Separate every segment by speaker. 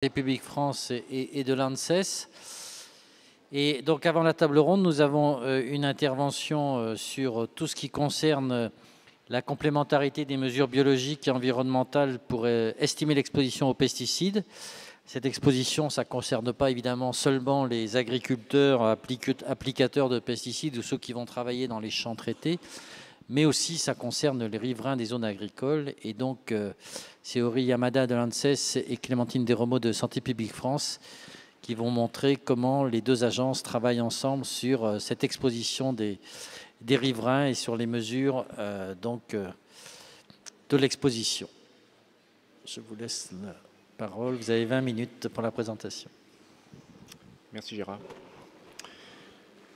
Speaker 1: République France et de l'ANSES. Et donc avant la table ronde, nous avons une intervention sur tout ce qui concerne la complémentarité des mesures biologiques et environnementales pour estimer l'exposition aux pesticides. Cette exposition, ça ne concerne pas évidemment seulement les agriculteurs, applicateurs de pesticides ou ceux qui vont travailler dans les champs traités, mais aussi ça concerne les riverains des zones agricoles. Et donc, c'est Aurélie Yamada de l'ANSES et Clémentine Desremaux de Santé publique France qui vont montrer comment les deux agences travaillent ensemble sur cette exposition des riverains et sur les mesures de l'exposition. Je vous laisse la parole. Vous avez 20 minutes pour la présentation.
Speaker 2: Merci Gérard.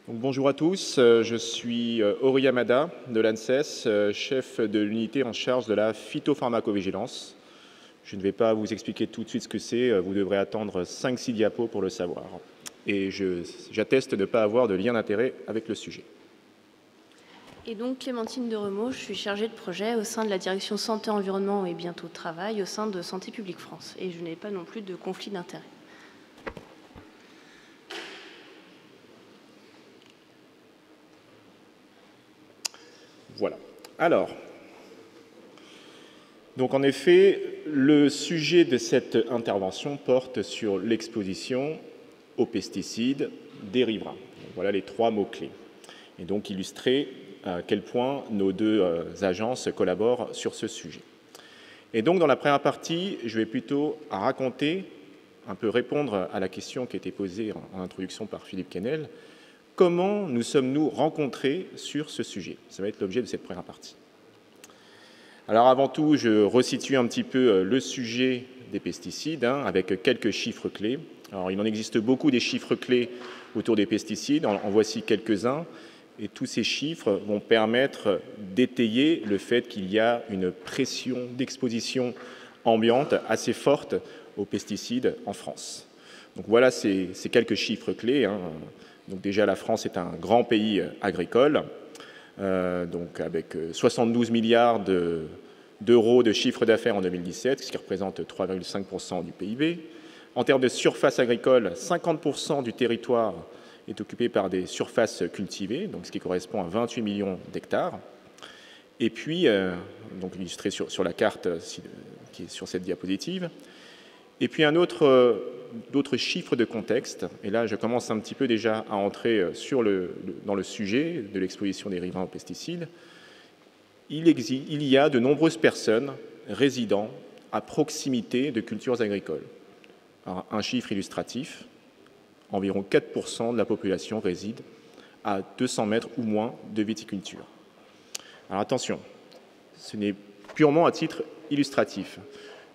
Speaker 2: Donc, bonjour à tous, je suis Aurélie Yamada de l'ANSES, chef de l'unité en charge de la phytopharmacovigilance. Je ne vais pas vous expliquer tout de suite ce que c'est, vous devrez attendre 5-6 diapos pour le savoir. Et j'atteste de ne pas avoir de lien d'intérêt avec le sujet.
Speaker 3: Et donc Clémentine Desremaux, je suis chargée de projet au sein de la direction Santé, Environnement et bientôt Travail au sein de Santé publique France. Et je n'ai pas non plus de conflit d'intérêt.
Speaker 2: Voilà. Alors, donc en effet, le sujet de cette intervention porte sur l'exposition aux pesticides des riverains. Voilà les 3 mots-clés. Et donc illustrer à quel point nos deux agences collaborent sur ce sujet. Et donc dans la première partie, je vais plutôt raconter, un peu répondre à la question qui a été posée en introduction par Philippe Quesnel. Comment nous sommes-nous rencontrés sur ce sujet? Ça va être l'objet de cette première partie. Alors avant tout, je resitue un petit peu le sujet des pesticides avec quelques chiffres clés. Alors il en existe beaucoup des chiffres clés autour des pesticides, en voici quelques-uns. Et tous ces chiffres vont permettre d'étayer le fait qu'il y a une pression d'exposition ambiante assez forte aux pesticides en France. Donc voilà ces quelques chiffres clés. Donc déjà, la France est un grand pays agricole, donc avec 72 milliards d'euros de chiffre d'affaires en 2017, ce qui représente 3,5% du PIB. En termes de surface agricole, 50% du territoire est occupé par des surfaces cultivées, donc ce qui correspond à 28 millions d'hectares. Et puis, donc illustré sur la carte qui est sur cette diapositive. Et puis d'autres chiffres de contexte, et là je commence un petit peu déjà à entrer dans le sujet de l'exposition des riverains aux pesticides. Il y a de nombreuses personnes résidant à proximité de cultures agricoles. Alors, un chiffre illustratif, environ 4% de la population réside à 200 mètres ou moins de viticulture. Alors attention, ce n'est purement à titre illustratif.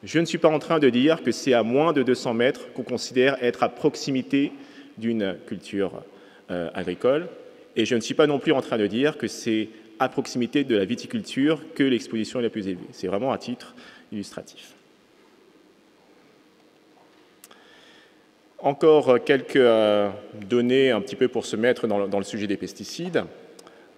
Speaker 2: Je ne suis pas en train de dire que c'est à moins de 200 mètres qu'on considère être à proximité d'une culture agricole, et je ne suis pas non plus en train de dire que c'est à proximité de la viticulture que l'exposition est la plus élevée. C'est vraiment à titre illustratif. Encore quelques données un petit peu pour se mettre dans le sujet des pesticides.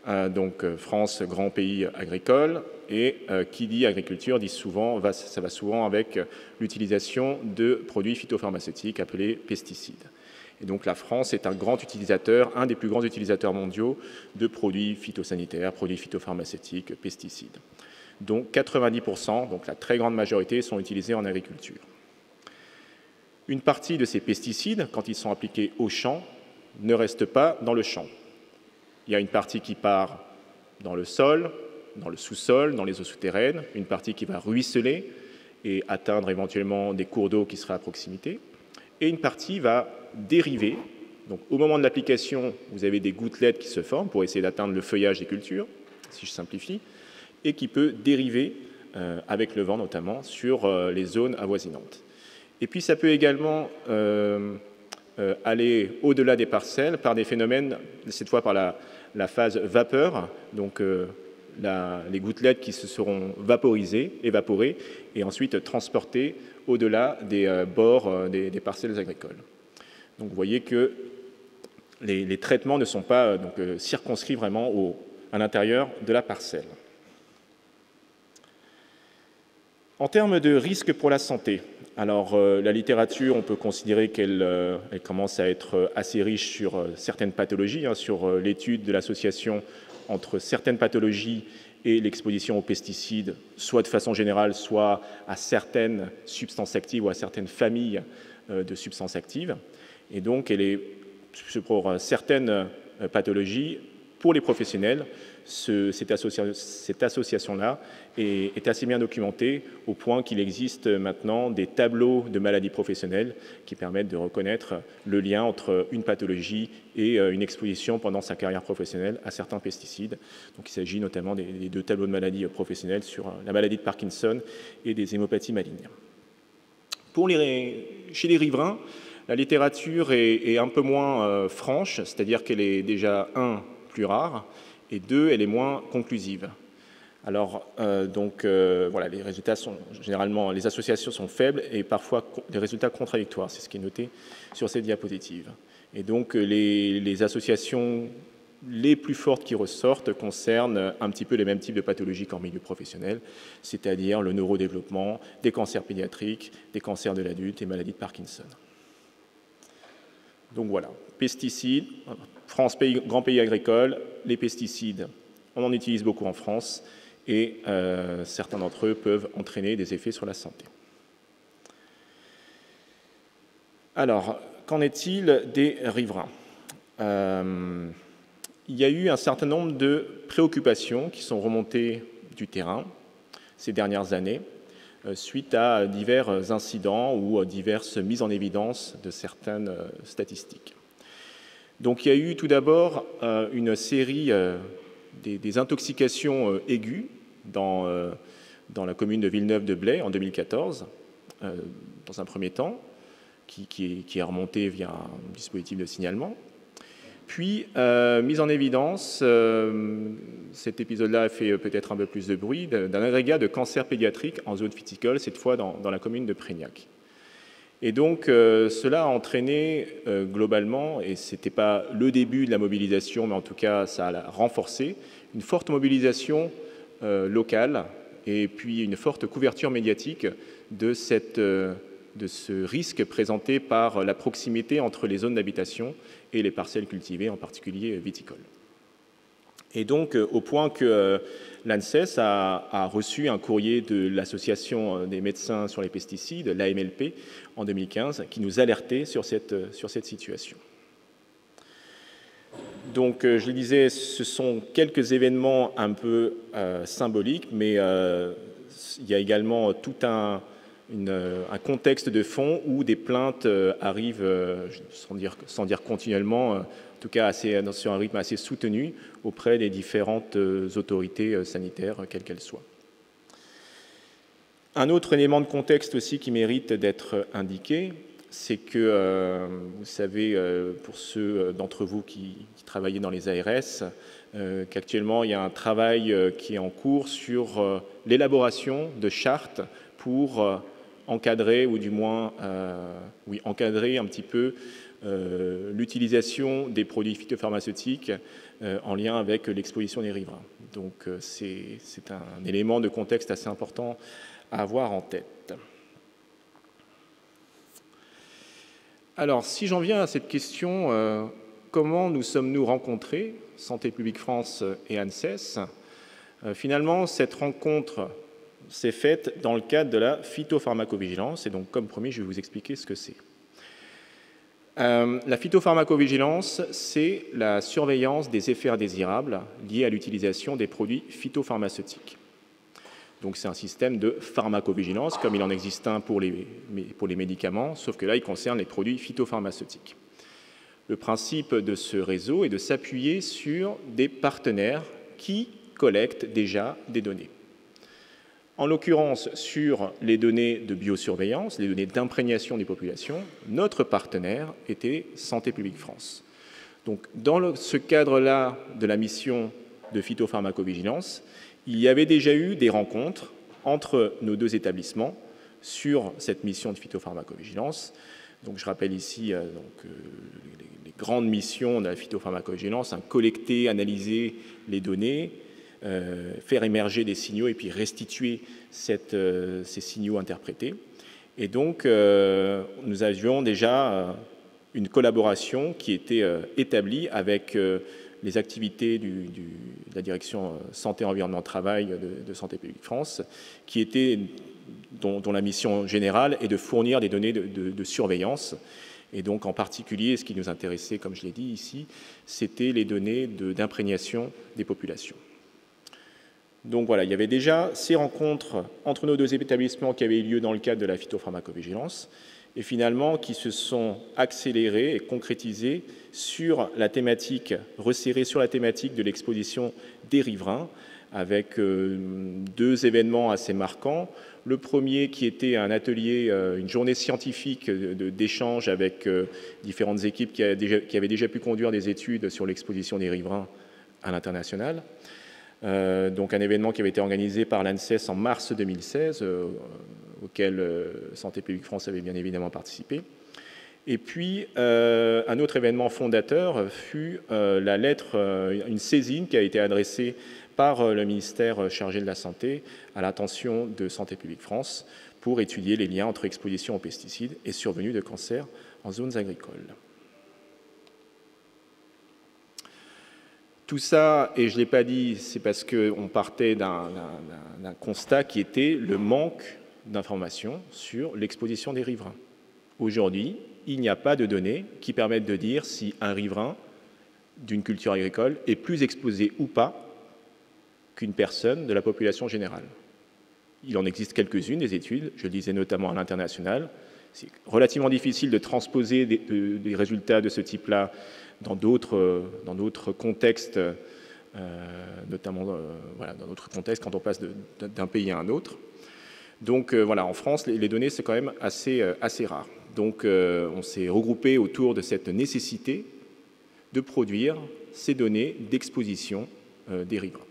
Speaker 2: Donc France, grand pays agricole, et qui dit agriculture dit souvent, ça va souvent avec l'utilisation de produits phytopharmaceutiques appelés pesticides. Et donc la France est un grand utilisateur, un des plus grands utilisateurs mondiaux de produits phytosanitaires, produits phytopharmaceutiques, pesticides. Donc 90%, donc la très grande majorité, sont utilisés en agriculture. Une partie de ces pesticides, quand ils sont appliqués au champ, ne reste pas dans le champ. Il y a une partie qui part dans le sol, dans le sous-sol, dans les eaux souterraines, une partie qui va ruisseler et atteindre éventuellement des cours d'eau qui seraient à proximité, et une partie va dériver. Donc au moment de l'application, vous avez des gouttelettes qui se forment pour essayer d'atteindre le feuillage des cultures, si je simplifie, et qui peut dériver avec le vent notamment sur les zones avoisinantes. Et puis ça peut également aller au-delà des parcelles par des phénomènes, cette fois par la phase vapeur, donc les gouttelettes qui se seront évaporées, et ensuite transportées au-delà des bords des parcelles agricoles. Donc vous voyez que les traitements ne sont pas circonscrits vraiment à l'intérieur de la parcelle. En termes de risques pour la santé, Alors, la littérature, on peut considérer qu'elle elle commence à être assez riche sur certaines pathologies, hein, sur l'étude de l'association entre certaines pathologies et l'exposition aux pesticides, soit de façon générale, soit à certaines substances actives ou à certaines familles de substances actives. Et donc, elle est, pour certaines pathologies, pour les professionnels, cette association-là est assez bien documentée au point qu'il existe maintenant des tableaux de maladies professionnelles qui permettent de reconnaître le lien entre une pathologie et une exposition pendant sa carrière professionnelle à certains pesticides. Donc il s'agit notamment des 2 tableaux de maladies professionnelles sur la maladie de Parkinson et des hémopathies malignes. Chez les riverains, la littérature est un peu moins franche, c'est-à-dire qu'elle est déjà, plus rare, et 2, elle est moins conclusive. Alors, voilà, les résultats sont généralement, les associations sont faibles et parfois des résultats contradictoires, c'est ce qui est noté sur cette diapositive. Et donc, les associations les plus fortes qui ressortent concernent un petit peu les mêmes types de pathologies qu'en milieu professionnel, c'est-à-dire le neurodéveloppement, des cancers pédiatriques, des cancers de l'adulte et maladies de Parkinson. Donc voilà, pesticides, France, grand pays agricole, les pesticides, on en utilise beaucoup en France et certains d'entre eux peuvent entraîner des effets sur la santé. Alors, qu'en est-il des riverains ? Il y a eu un certain nombre de préoccupations qui sont remontées du terrain ces dernières années suite à divers incidents ou diverses mises en évidence de certaines statistiques. Donc il y a eu tout d'abord une série des intoxications aiguës dans la commune de Villeneuve-de-Blay en 2014, dans un premier temps, qui est remonté via un dispositif de signalement. Puis, mise en évidence, cet épisode-là a fait peut-être un peu plus de bruit, d'un agrégat de cancer pédiatrique en zone viticole, cette fois dans la commune de Prégnac. Et donc, cela a entraîné globalement, et ce n'était pas le début de la mobilisation, mais en tout cas, ça a renforcé, une forte mobilisation locale et puis une forte couverture médiatique de ce risque présenté par la proximité entre les zones d'habitation et les parcelles cultivées, en particulier viticoles. Et donc, au point que l'ANSES a reçu un courrier de l'Association des médecins sur les pesticides, l'AMLP, en 2015, qui nous alertait sur cette situation. Donc, je le disais, ce sont quelques événements un peu symboliques, mais il y a également tout un contexte de fond où des plaintes arrivent, sans dire continuellement, en tout cas sur un rythme assez soutenu auprès des différentes autorités sanitaires, quelles qu'elles soient. Un autre élément de contexte aussi qui mérite d'être indiqué, c'est que, vous savez, pour ceux d'entre vous qui travaillent dans les ARS, qu'actuellement il y a un travail qui est en cours sur l'élaboration de chartes pour encadrer, ou du moins encadrer un petit peu l'utilisation des produits phytopharmaceutiques en lien avec l'exposition des riverains. Donc c'est un élément de contexte assez important à avoir en tête. Alors, si j'en viens à cette question, comment nous sommes-nous rencontrés, Santé publique France et ANSES? Finalement, cette rencontre s'est faite dans le cadre de la phytopharmacovigilance, et donc, comme promis, je vais vous expliquer ce que c'est. La phytopharmacovigilance, c'est la surveillance des effets indésirables liés à l'utilisation des produits phytopharmaceutiques. Donc c'est un système de pharmacovigilance, comme il en existe un pour les médicaments, sauf que là, il concerne les produits phytopharmaceutiques. Le principe de ce réseau est de s'appuyer sur des partenaires qui collectent déjà des données. En l'occurrence, sur les données de biosurveillance, les données d'imprégnation des populations, notre partenaire était Santé publique France. Donc, dans ce cadre-là de la mission de phytopharmacovigilance, il y avait déjà eu des rencontres entre nos deux établissements sur cette mission de phytopharmacovigilance. Donc, je rappelle ici les grandes missions de la phytopharmacovigilance, collecter, analyser les données, faire émerger des signaux et puis restituer ces signaux interprétés. Et donc, nous avions déjà une collaboration qui était établie avec les activités de la direction Santé, Environnement, Travail de Santé publique France, dont la mission générale est de fournir des données de surveillance. Et donc, en particulier, ce qui nous intéressait, comme je l'ai dit ici, c'était les données d'imprégnation des populations. Donc voilà, il y avait déjà ces rencontres entre nos deux établissements qui avaient eu lieu dans le cadre de la phytopharmacovigilance et finalement qui se sont accélérées et concrétisées sur la thématique, resserrées sur la thématique de l'exposition des riverains avec deux événements assez marquants. Le premier qui était un atelier, une journée scientifique d'échange avec différentes équipes qui avaient déjà pu conduire des études sur l'exposition des riverains à l'international. Donc un événement qui avait été organisé par l'ANSES en mars 2016, auquel Santé publique France avait bien évidemment participé. Et puis, un autre événement fondateur fut la lettre, une saisine qui a été adressée par le ministère chargé de la Santé à l'attention de Santé publique France pour étudier les liens entre exposition aux pesticides et survenue de cancers en zones agricoles. Tout ça, et je ne l'ai pas dit, c'est parce qu'on partait d'un constat qui était le manque d'informations sur l'exposition des riverains. Aujourd'hui, il n'y a pas de données qui permettent de dire si un riverain d'une culture agricole est plus exposé ou pas qu'une personne de la population générale. Il en existe quelques-unes, des études, je le disais notamment à l'international. C'est relativement difficile de transposer des résultats de ce type-là dans d'autres contextes, notamment voilà, dans d'autres contextes quand on passe d'un pays à un autre. Donc voilà, en France, les données, c'est quand même assez rare. Donc on s'est regroupé autour de cette nécessité de produire ces données d'exposition des riverains.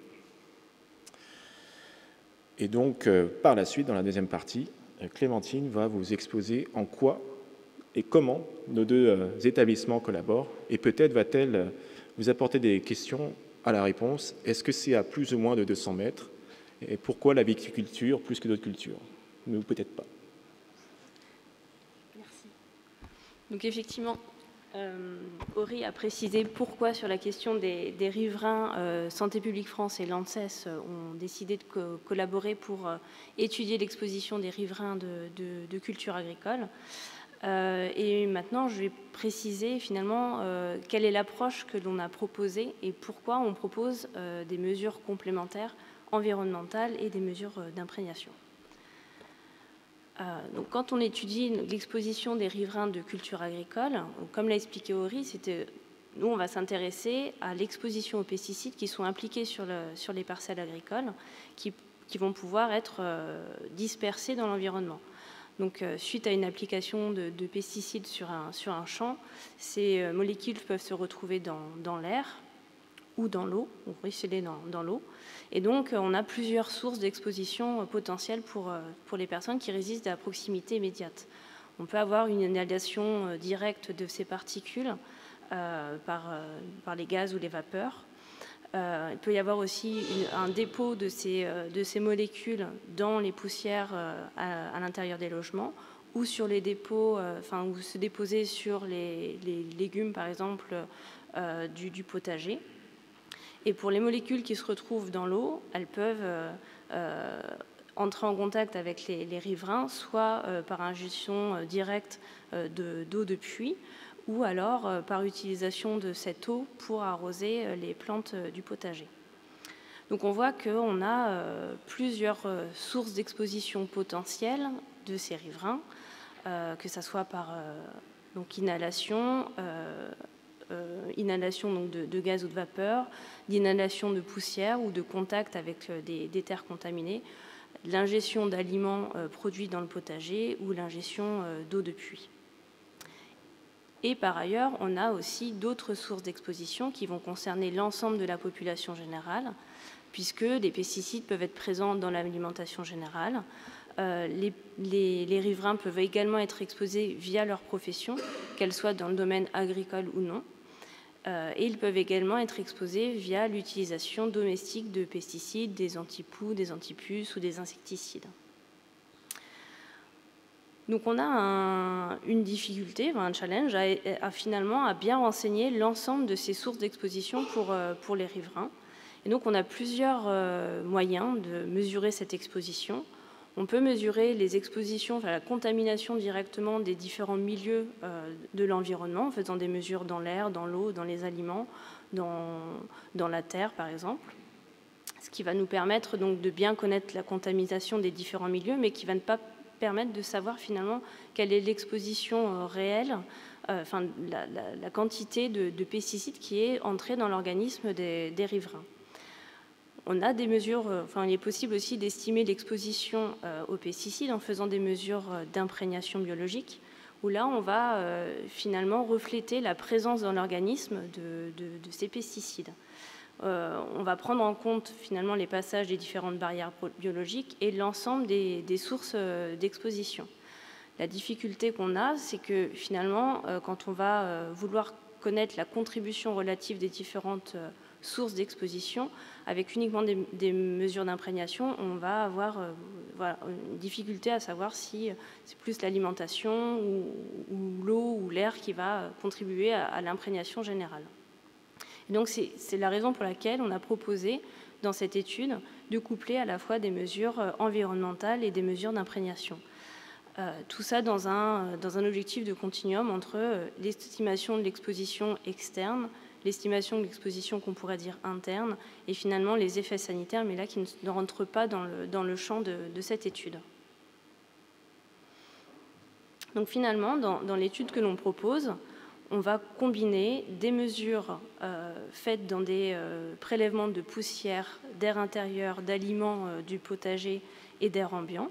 Speaker 2: Et donc, par la suite, dans la deuxième partie, Clémentine va vous exposer en quoi et comment nos deux établissements collaborent, et peut-être va-t-elle vous apporter des questions à la réponse. Est-ce que c'est à plus ou moins de 200 mètres? Et pourquoi la viticulture plus que d'autres cultures? Mais peut-être pas.
Speaker 3: Merci. Donc effectivement, Aury a précisé pourquoi sur la question des riverains, Santé publique France et l'ANSES ont décidé de collaborer pour étudier l'exposition des riverains de cultures agricoles. Et maintenant, je vais préciser finalement quelle est l'approche que l'on a proposée et pourquoi on propose des mesures complémentaires environnementales et des mesures d'imprégnation. Donc, quand on étudie l'exposition des riverains de cultures agricoles, comme l'a expliqué Aury, nous, on va s'intéresser à l'exposition aux pesticides qui sont impliqués sur les parcelles agricoles, qui vont pouvoir être dispersés dans l'environnement. Donc, suite à une application de pesticides sur un champ, ces molécules peuvent se retrouver dans l'air ou dans l'eau, ou ruisseler dans l'eau. Et donc, on a plusieurs sources d'exposition potentielles pour les personnes qui résident à proximité immédiate. On peut avoir une inhalation directe de ces particules par les gaz ou les vapeurs. Il peut y avoir aussi un dépôt de ces molécules dans les poussières à l'intérieur des logements ou sur les dépôts, ou se déposer sur les légumes, par exemple, du potager. Et pour les molécules qui se retrouvent dans l'eau, elles peuvent entrer en contact avec les riverains, soit par ingestion directe d'eau de pluie, ou alors par utilisation de cette eau pour arroser les plantes du potager. Donc on voit qu'on a plusieurs sources d'exposition potentielles de ces riverains, que ce soit par inhalation, donc de gaz ou de vapeur, d'inhalation de poussière ou de contact avec des terres contaminées, l'ingestion d'aliments produits dans le potager ou l'ingestion d'eau de pluie. Et par ailleurs, on a aussi d'autres sources d'exposition qui vont concerner l'ensemble de la population générale, puisque des pesticides peuvent être présents dans l'alimentation générale. Les riverains peuvent également être exposés via leur profession, qu'elle soit dans le domaine agricole ou non. Et ils peuvent également être exposés via l'utilisation domestique de pesticides, des antipoux, des antipuces ou des insecticides. Donc on a une difficulté, un challenge finalement à bien renseigner l'ensemble de ces sources d'exposition pour les riverains. Et donc on a plusieurs moyens de mesurer cette exposition. On peut mesurer les expositions, enfin, la contamination directement des différents milieux de l'environnement en faisant des mesures dans l'air, dans l'eau, dans les aliments, dans la terre par exemple. Ce qui va nous permettre donc de bien connaître la contamination des différents milieux, mais qui va ne pas permettre de savoir finalement quelle est l'exposition réelle, enfin la quantité de pesticides qui est entrée dans l'organisme des riverains. On a des mesures, enfin il est possible aussi d'estimer l'exposition aux pesticides en faisant des mesures d'imprégnation biologique, où là on va finalement refléter la présence dans l'organisme de ces pesticides. On va prendre en compte finalement les passages des différentes barrières biologiques et l'ensemble des sources d'exposition. La difficulté qu'on a, c'est que finalement, quand on va vouloir connaître la contribution relative des différentes sources d'exposition, avec uniquement des mesures d'imprégnation, on va avoir une difficulté à savoir si c'est plus l'alimentation ou l'eau ou l'air qui va contribuer à l'imprégnation générale. Et donc c'est la raison pour laquelle on a proposé dans cette étude de coupler à la fois des mesures environnementales et des mesures d'imprégnation. Tout ça dans un objectif de continuum entre l'estimation de l'exposition externe, l'estimation de l'exposition qu'on pourrait dire interne, et finalement les effets sanitaires, mais là qui ne rentrent pas dans le champ de cette étude. Donc finalement, dans l'étude que l'on propose, on va combiner des mesures faites dans des prélèvements de poussière, d'air intérieur, d'aliments du potager et d'air ambiant,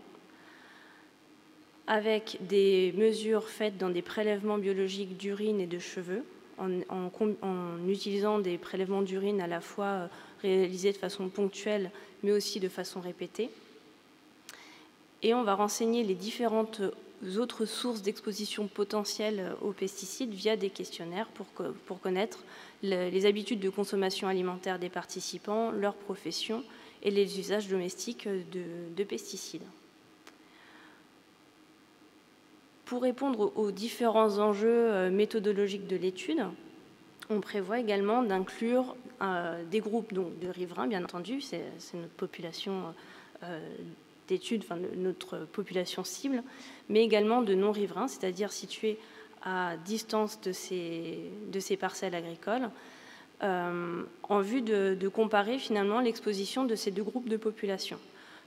Speaker 3: avec des mesures faites dans des prélèvements biologiques d'urine et de cheveux, en utilisant des prélèvements d'urine à la fois réalisés de façon ponctuelle, mais aussi de façon répétée. Et on va renseigner les différentes autres sources d'exposition potentielle aux pesticides via des questionnaires pour connaître les habitudes de consommation alimentaire des participants, leur profession et les usages domestiques de pesticides. Pour répondre aux différents enjeux méthodologiques de l'étude, on prévoit également d'inclure des groupes donc, de riverains, bien entendu, c'est notre population d'études, enfin, notre population cible, mais également de non-riverains, c'est-à-dire situés à distance de ces parcelles agricoles, en vue de comparer finalement l'exposition de ces deux groupes de population.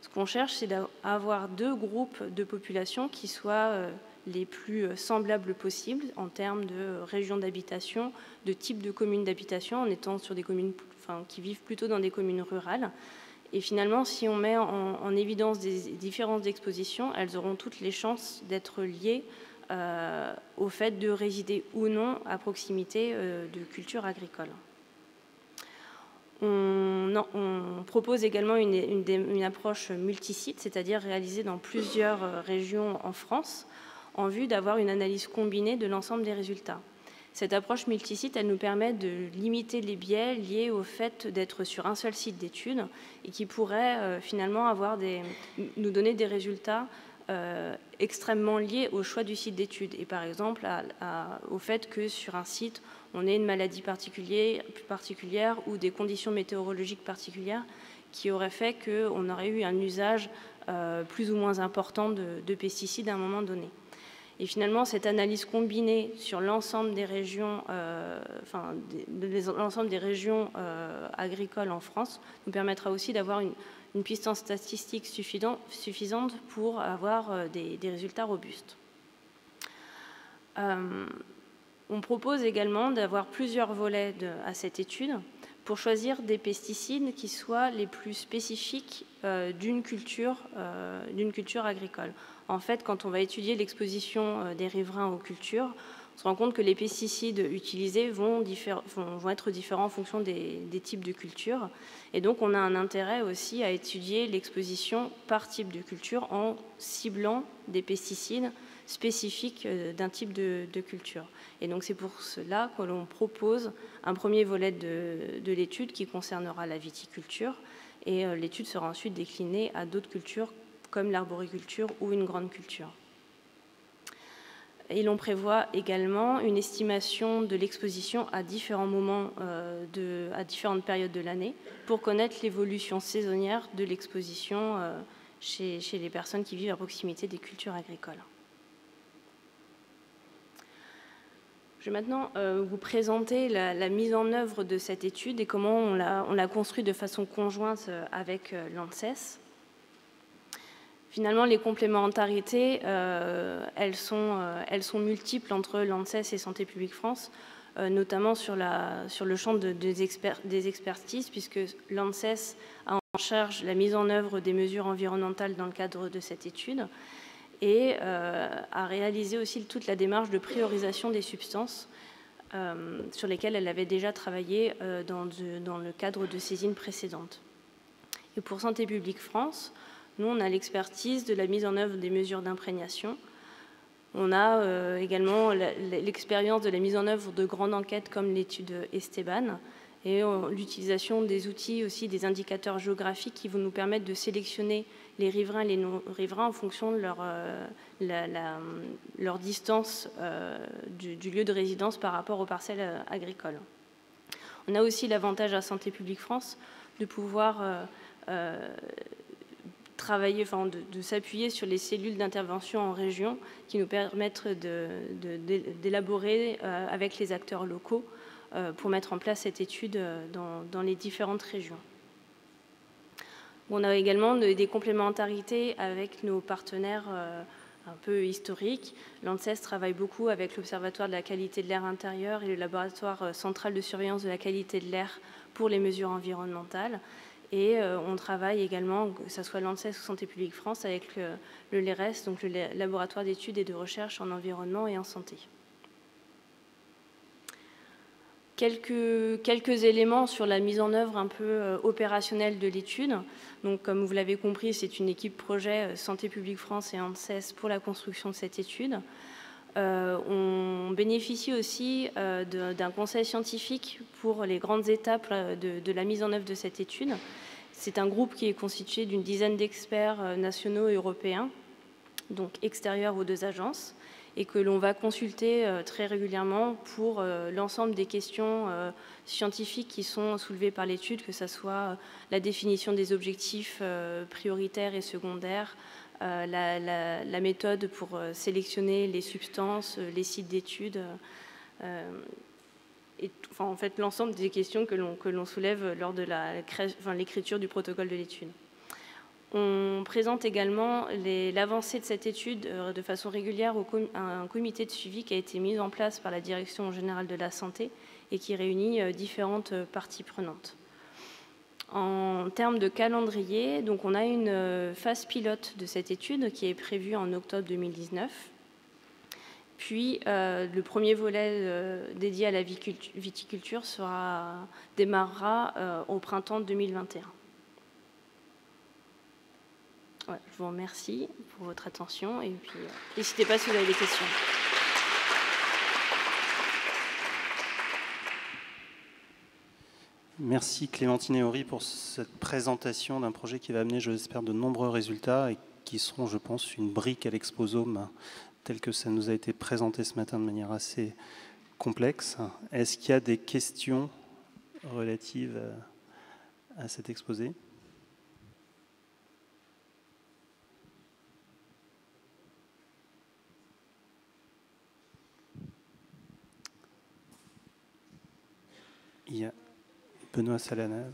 Speaker 3: Ce qu'on cherche, c'est d'avoir deux groupes de population qui soient les plus semblables possibles en termes de régions d'habitation, de type de communes d'habitation, en étant sur des communes qui vivent plutôt dans des communes rurales. Et finalement, si on met en évidence des différences d'exposition, elles auront toutes les chances d'être liées au fait de résider ou non à proximité de cultures agricoles. On propose également une approche multisite, c'est-à-dire réalisée dans plusieurs régions en France, en vue d'avoir une analyse combinée de l'ensemble des résultats. Cette approche multisite, elle nous permet de limiter les biais liés au fait d'être sur un seul site d'études et qui pourrait finalement nous donner des résultats extrêmement liés au choix du site d'études et par exemple au fait que sur un site, on ait une maladie particulière ou des conditions météorologiques particulières qui auraient fait qu'on aurait eu un usage plus ou moins important de pesticides à un moment donné. Et finalement, cette analyse combinée sur l'ensemble des régions, l'ensemble des régions agricoles en France, nous permettra aussi d'avoir une puissance statistique suffisante pour avoir des résultats robustes. On propose également d'avoir plusieurs volets à cette étude pour choisir des pesticides qui soient les plus spécifiques d'une culture agricole. En fait, quand on va étudier l'exposition des riverains aux cultures, on se rend compte que les pesticides utilisés vont être différents en fonction des types de cultures. Et donc, on a un intérêt aussi à étudier l'exposition par type de culture en ciblant des pesticides spécifiques d'un type de culture. Et donc, c'est pour cela que l'on propose un premier volet de l'étude qui concernera la viticulture. Et l'étude sera ensuite déclinée à d'autres cultures comme l'arboriculture ou une grande culture. Et l'on prévoit également une estimation de l'exposition à différents moments, à différentes périodes de l'année, pour connaître l'évolution saisonnière de l'exposition chez les personnes qui vivent à proximité des cultures agricoles. Je vais maintenant vous présenter la mise en œuvre de cette étude et comment on l'a construite de façon conjointe avec l'ANSES. Finalement, les complémentarités, elles sont multiples entre l'ANSES et Santé publique France, notamment sur le champ des expertises, puisque l'ANSES a en charge la mise en œuvre des mesures environnementales dans le cadre de cette étude et a réalisé aussi toute la démarche de priorisation des substances sur lesquelles elle avait déjà travaillé dans le cadre de saisines précédentes. Et pour Santé publique France, nous, on a l'expertise de la mise en œuvre des mesures d'imprégnation. On a également l'expérience de la mise en œuvre de grandes enquêtes comme l'étude Esteban et l'utilisation des outils aussi, des indicateurs géographiques qui vont nous permettre de sélectionner les riverains et les non-riverains en fonction de leur distance du lieu de résidence par rapport aux parcelles agricoles. On a aussi l'avantage à Santé publique France de pouvoir travailler, de s'appuyer sur les cellules d'intervention en région qui nous permettent d'élaborer avec les acteurs locaux pour mettre en place cette étude dans les différentes régions. On a également des complémentarités avec nos partenaires un peu historiques. L'ANSES travaille beaucoup avec l'Observatoire de la qualité de l'air intérieur et le laboratoire central de surveillance de la qualité de l'air pour les mesures environnementales. Et on travaille également, que ce soit l'ANSES ou Santé publique France, avec le LERES, donc le laboratoire d'études et de recherche en environnement et en santé. Quelques éléments sur la mise en œuvre un peu opérationnelle de l'étude. Donc, comme vous l'avez compris, c'est une équipe projet Santé publique France et ANSES pour la construction de cette étude. On bénéficie aussi d'un conseil scientifique pour les grandes étapes de la mise en œuvre de cette étude. C'est un groupe qui est constitué d'une dizaine d'experts nationaux et européens, donc extérieurs aux deux agences, et que l'on va consulter très régulièrement pour l'ensemble des questions scientifiques qui sont soulevées par l'étude, que ce soit la définition des objectifs prioritaires et secondaires, la méthode pour sélectionner les substances, les sites d'études, en fait l'ensemble des questions que l'on soulève lors de l'écriture du protocole de l'étude. On présente également l'avancée de cette étude de façon régulière à un comité de suivi qui a été mis en place par la Direction générale de la santé et qui réunit différentes parties prenantes. En termes de calendrier, donc on a une phase pilote de cette étude qui est prévue en octobre 2019. Puis le premier volet dédié à la viticulture démarrera au printemps 2021. Ouais, je vous remercie pour votre attention et puis n'hésitez pas si vous avez des questions.
Speaker 4: Merci Clémentine et Henri pour cette présentation d'un projet qui va amener, je l'espère, de nombreux résultats et qui seront, je pense, une brique à l'exposome tel que ça nous a été présenté ce matin de manière assez complexe. Est-ce qu'il y a des questions relatives à cet exposé ? Il y a Benoît Salanave.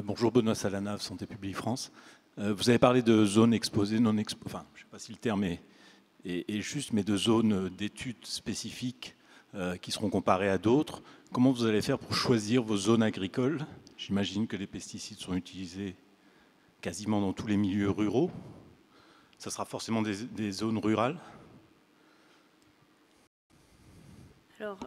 Speaker 5: Bonjour, Benoît Salanave, Santé publique France. Vous avez parlé de zones exposées, non exposées, enfin, je ne sais pas si le terme est juste, mais de zones d'études spécifiques qui seront comparées à d'autres. Comment vous allez faire pour choisir vos zones agricoles? J'imagine que les pesticides sont utilisés quasiment dans tous les milieux ruraux. Ça sera forcément des zones rurales?
Speaker 3: Alors,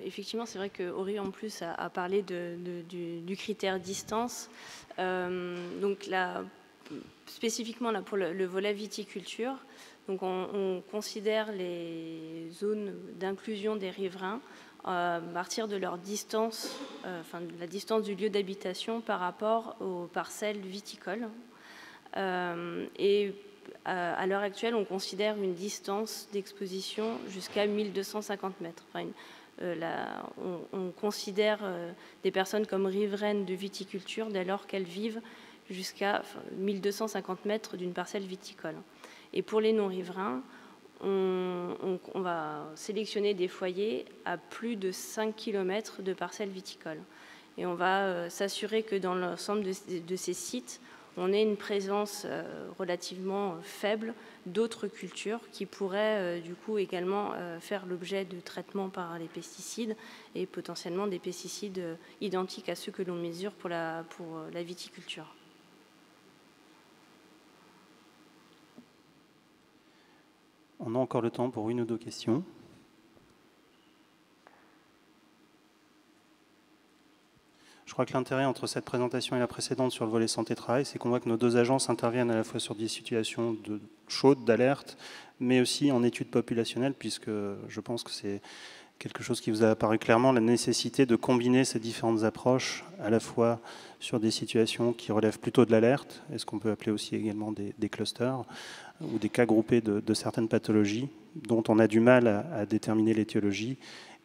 Speaker 3: effectivement, c'est vrai que Henri, en plus, a parlé du critère distance. Donc, là, spécifiquement là, pour le volet viticulture, donc on considère les zones d'inclusion des riverains à partir de leur distance, de la distance du lieu d'habitation par rapport aux parcelles viticoles. Et à l'heure actuelle, on considère une distance d'exposition jusqu'à 1250 mètres. On considère des personnes comme riveraines de viticulture dès lors qu'elles vivent jusqu'à 1250 mètres d'une parcelle viticole. Et pour les non-riverains, on va sélectionner des foyers à plus de 5 km de parcelles viticoles. Et on va s'assurer que dans l'ensemble de ces sites, on ait une présence relativement faible d'autres cultures qui pourraient du coup également faire l'objet de traitements par les pesticides et potentiellement des pesticides identiques à ceux que l'on mesure pour la viticulture.
Speaker 4: On a encore le temps pour une ou deux questions. Je crois que l'intérêt entre cette présentation et la précédente sur le volet santé-travail, c'est qu'on voit que nos deux agences interviennent à la fois sur des situations chaudes, d'alerte, mais aussi en études populationnelles, puisque je pense que c'est quelque chose qui vous a apparu clairement, la nécessité de combiner ces différentes approches, à la fois sur des situations qui relèvent plutôt de l'alerte, et ce qu'on peut appeler aussi également des clusters, ou des cas groupés de certaines pathologies, dont on a du mal à déterminer l'étiologie,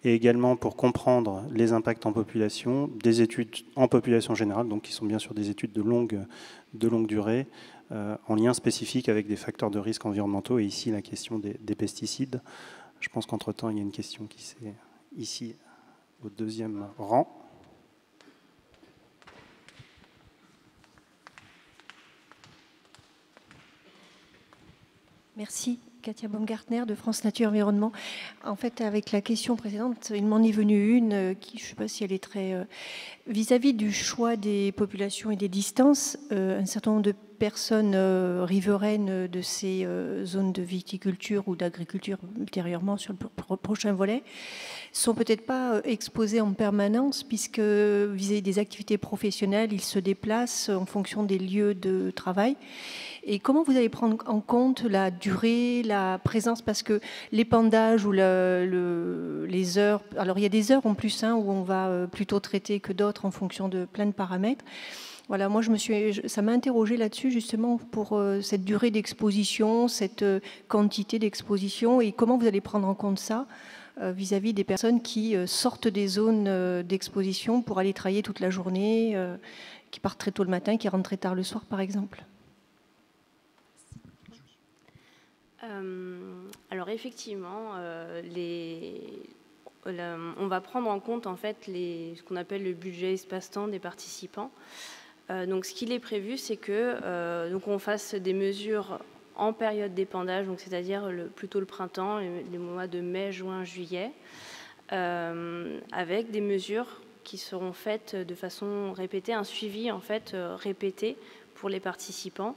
Speaker 4: et également pour comprendre les impacts en population, des études en population générale, donc qui sont bien sûr des études de longue durée, en lien spécifique avec des facteurs de risque environnementaux, et ici la question des pesticides. Je pense qu'entre-temps, il y a une question qui s'est ici au deuxième rang.
Speaker 6: Merci. Katia Baumgartner de France Nature Environnement. En fait, avec la question précédente, il m'en est venu une qui, je ne sais pas si elle est très... vis-à-vis du choix des populations et des distances, un certain nombre de personnes riveraines de ces zones de viticulture ou d'agriculture ultérieurement sur le prochain volet sont peut-être pas exposés en permanence puisque vis-à-vis des activités professionnelles, ils se déplacent en fonction des lieux de travail. Et comment vous allez prendre en compte la durée, la présence, parce que l'épandage ou les heures, alors il y a des heures en plus où on va plutôt traiter que d'autres en fonction de plein de paramètres. Voilà, moi ça m'a interrogé là-dessus justement pour cette durée d'exposition, cette quantité d'exposition et comment vous allez prendre en compte ça vis-à-vis des personnes qui sortent des zones d'exposition pour aller travailler toute la journée, qui partent très tôt le matin, qui rentrent très tard le soir par exemple.
Speaker 3: Alors effectivement, on va prendre en compte en fait ce qu'on appelle le budget espace-temps des participants. Donc ce qu'il est prévu, c'est que donc on fasse des mesures en période d'épandage, donc c'est-à-dire plutôt le printemps, les mois de mai, juin, juillet, avec des mesures qui seront faites de façon répétée, un suivi en fait répété pour les participants.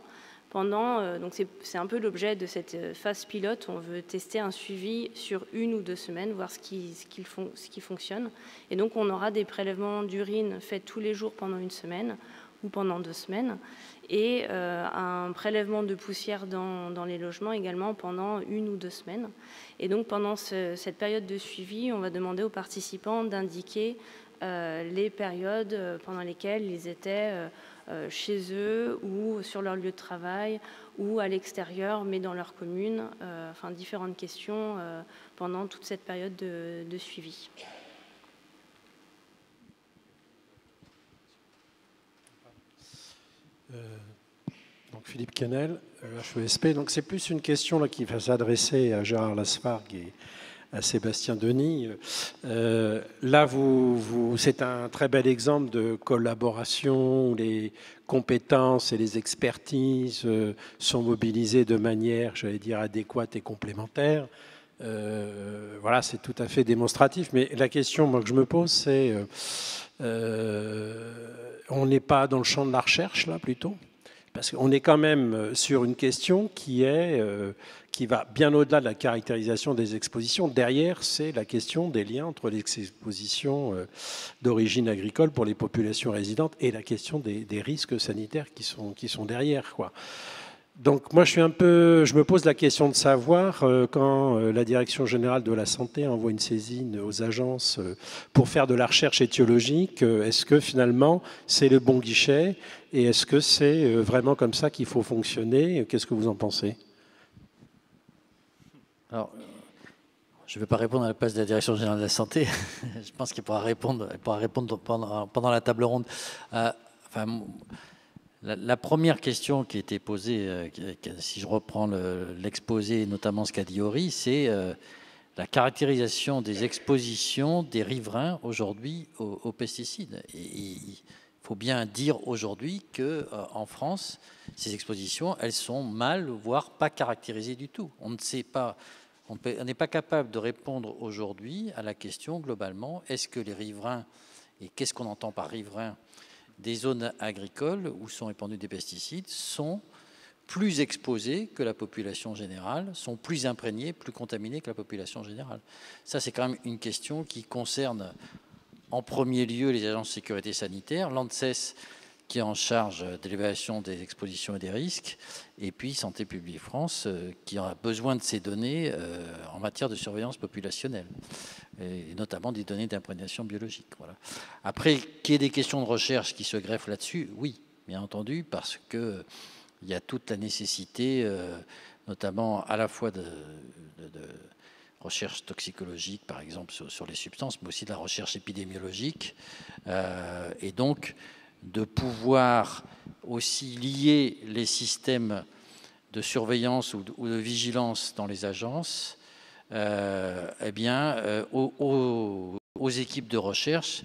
Speaker 3: Donc c'est un peu l'objet de cette phase pilote. On veut tester un suivi sur 1 ou 2 semaines, voir ce qui fonctionne. Et donc on aura des prélèvements d'urine faits tous les jours pendant 1 semaine ou pendant 2 semaines, et un prélèvement de poussière dans les logements également pendant 1 ou 2 semaines. Et donc pendant cette période de suivi, on va demander aux participants d'indiquer les périodes pendant lesquelles ils étaient chez eux ou sur leur lieu de travail ou à l'extérieur, mais dans leur commune, enfin différentes questions pendant toute cette période de suivi.
Speaker 7: Donc Philippe Canel, HESP. Donc c'est plus une question là, qui va s'adresser à Gérard Lasfargue et à Sébastien Denis. Là, c'est un très bel exemple de collaboration où les compétences et les expertises sont mobilisées de manière, j'allais dire, adéquate et complémentaire. Voilà, c'est tout à fait démonstratif. Mais la question moi, que je me pose, c'est on n'est pas dans le champ de la recherche, là, plutôt ? Parce qu'on est quand même sur une question qui va bien au-delà de la caractérisation des expositions. Derrière, c'est la question des liens entre les expositions d'origine agricole pour les populations résidentes et la question des risques sanitaires qui sont derrière, quoi. Donc moi je me pose la question de savoir quand la Direction générale de la santé envoie une saisine aux agences pour faire de la recherche étiologique, est-ce que finalement c'est le bon guichet et est-ce que c'est vraiment comme ça qu'il faut fonctionner? Qu'est-ce que vous en pensez?
Speaker 1: Alors, je ne vais pas répondre à la place de la Direction générale de la santé. Je pense qu'elle pourra répondre pendant la table ronde. La première question qui a été posée, si je reprends l'exposé, notamment ce qu'a dit Ori, c'est la caractérisation des expositions des riverains aujourd'hui aux pesticides. Et il faut bien dire aujourd'hui qu'en France, ces expositions, elles sont mal, voire pas caractérisées du tout. On ne sait pas, on n'est pas capable de répondre aujourd'hui à la question globalement, est-ce que les riverains, et qu'est-ce qu'on entend par riverains, des zones agricoles où sont répandus des pesticides sont plus exposés que la population générale, sont plus imprégnés, plus contaminés que la population générale. Ça, c'est quand même une question qui concerne en premier lieu les agences de sécurité sanitaire, l'ANSES qui est en charge de l'évaluation des expositions et des risques, et puis Santé publique France qui a besoin de ces données en matière de surveillance populationnelle, et notamment des données d'imprégnation biologique. Voilà. Après, qu'il y ait des questions de recherche qui se greffent là-dessus, oui, bien entendu, parce qu'il y a toute la nécessité, notamment à la fois de recherche toxicologique, par exemple, sur les substances, mais aussi de la recherche épidémiologique, et donc de pouvoir aussi lier les systèmes de surveillance ou de vigilance dans les agences aux équipes de recherche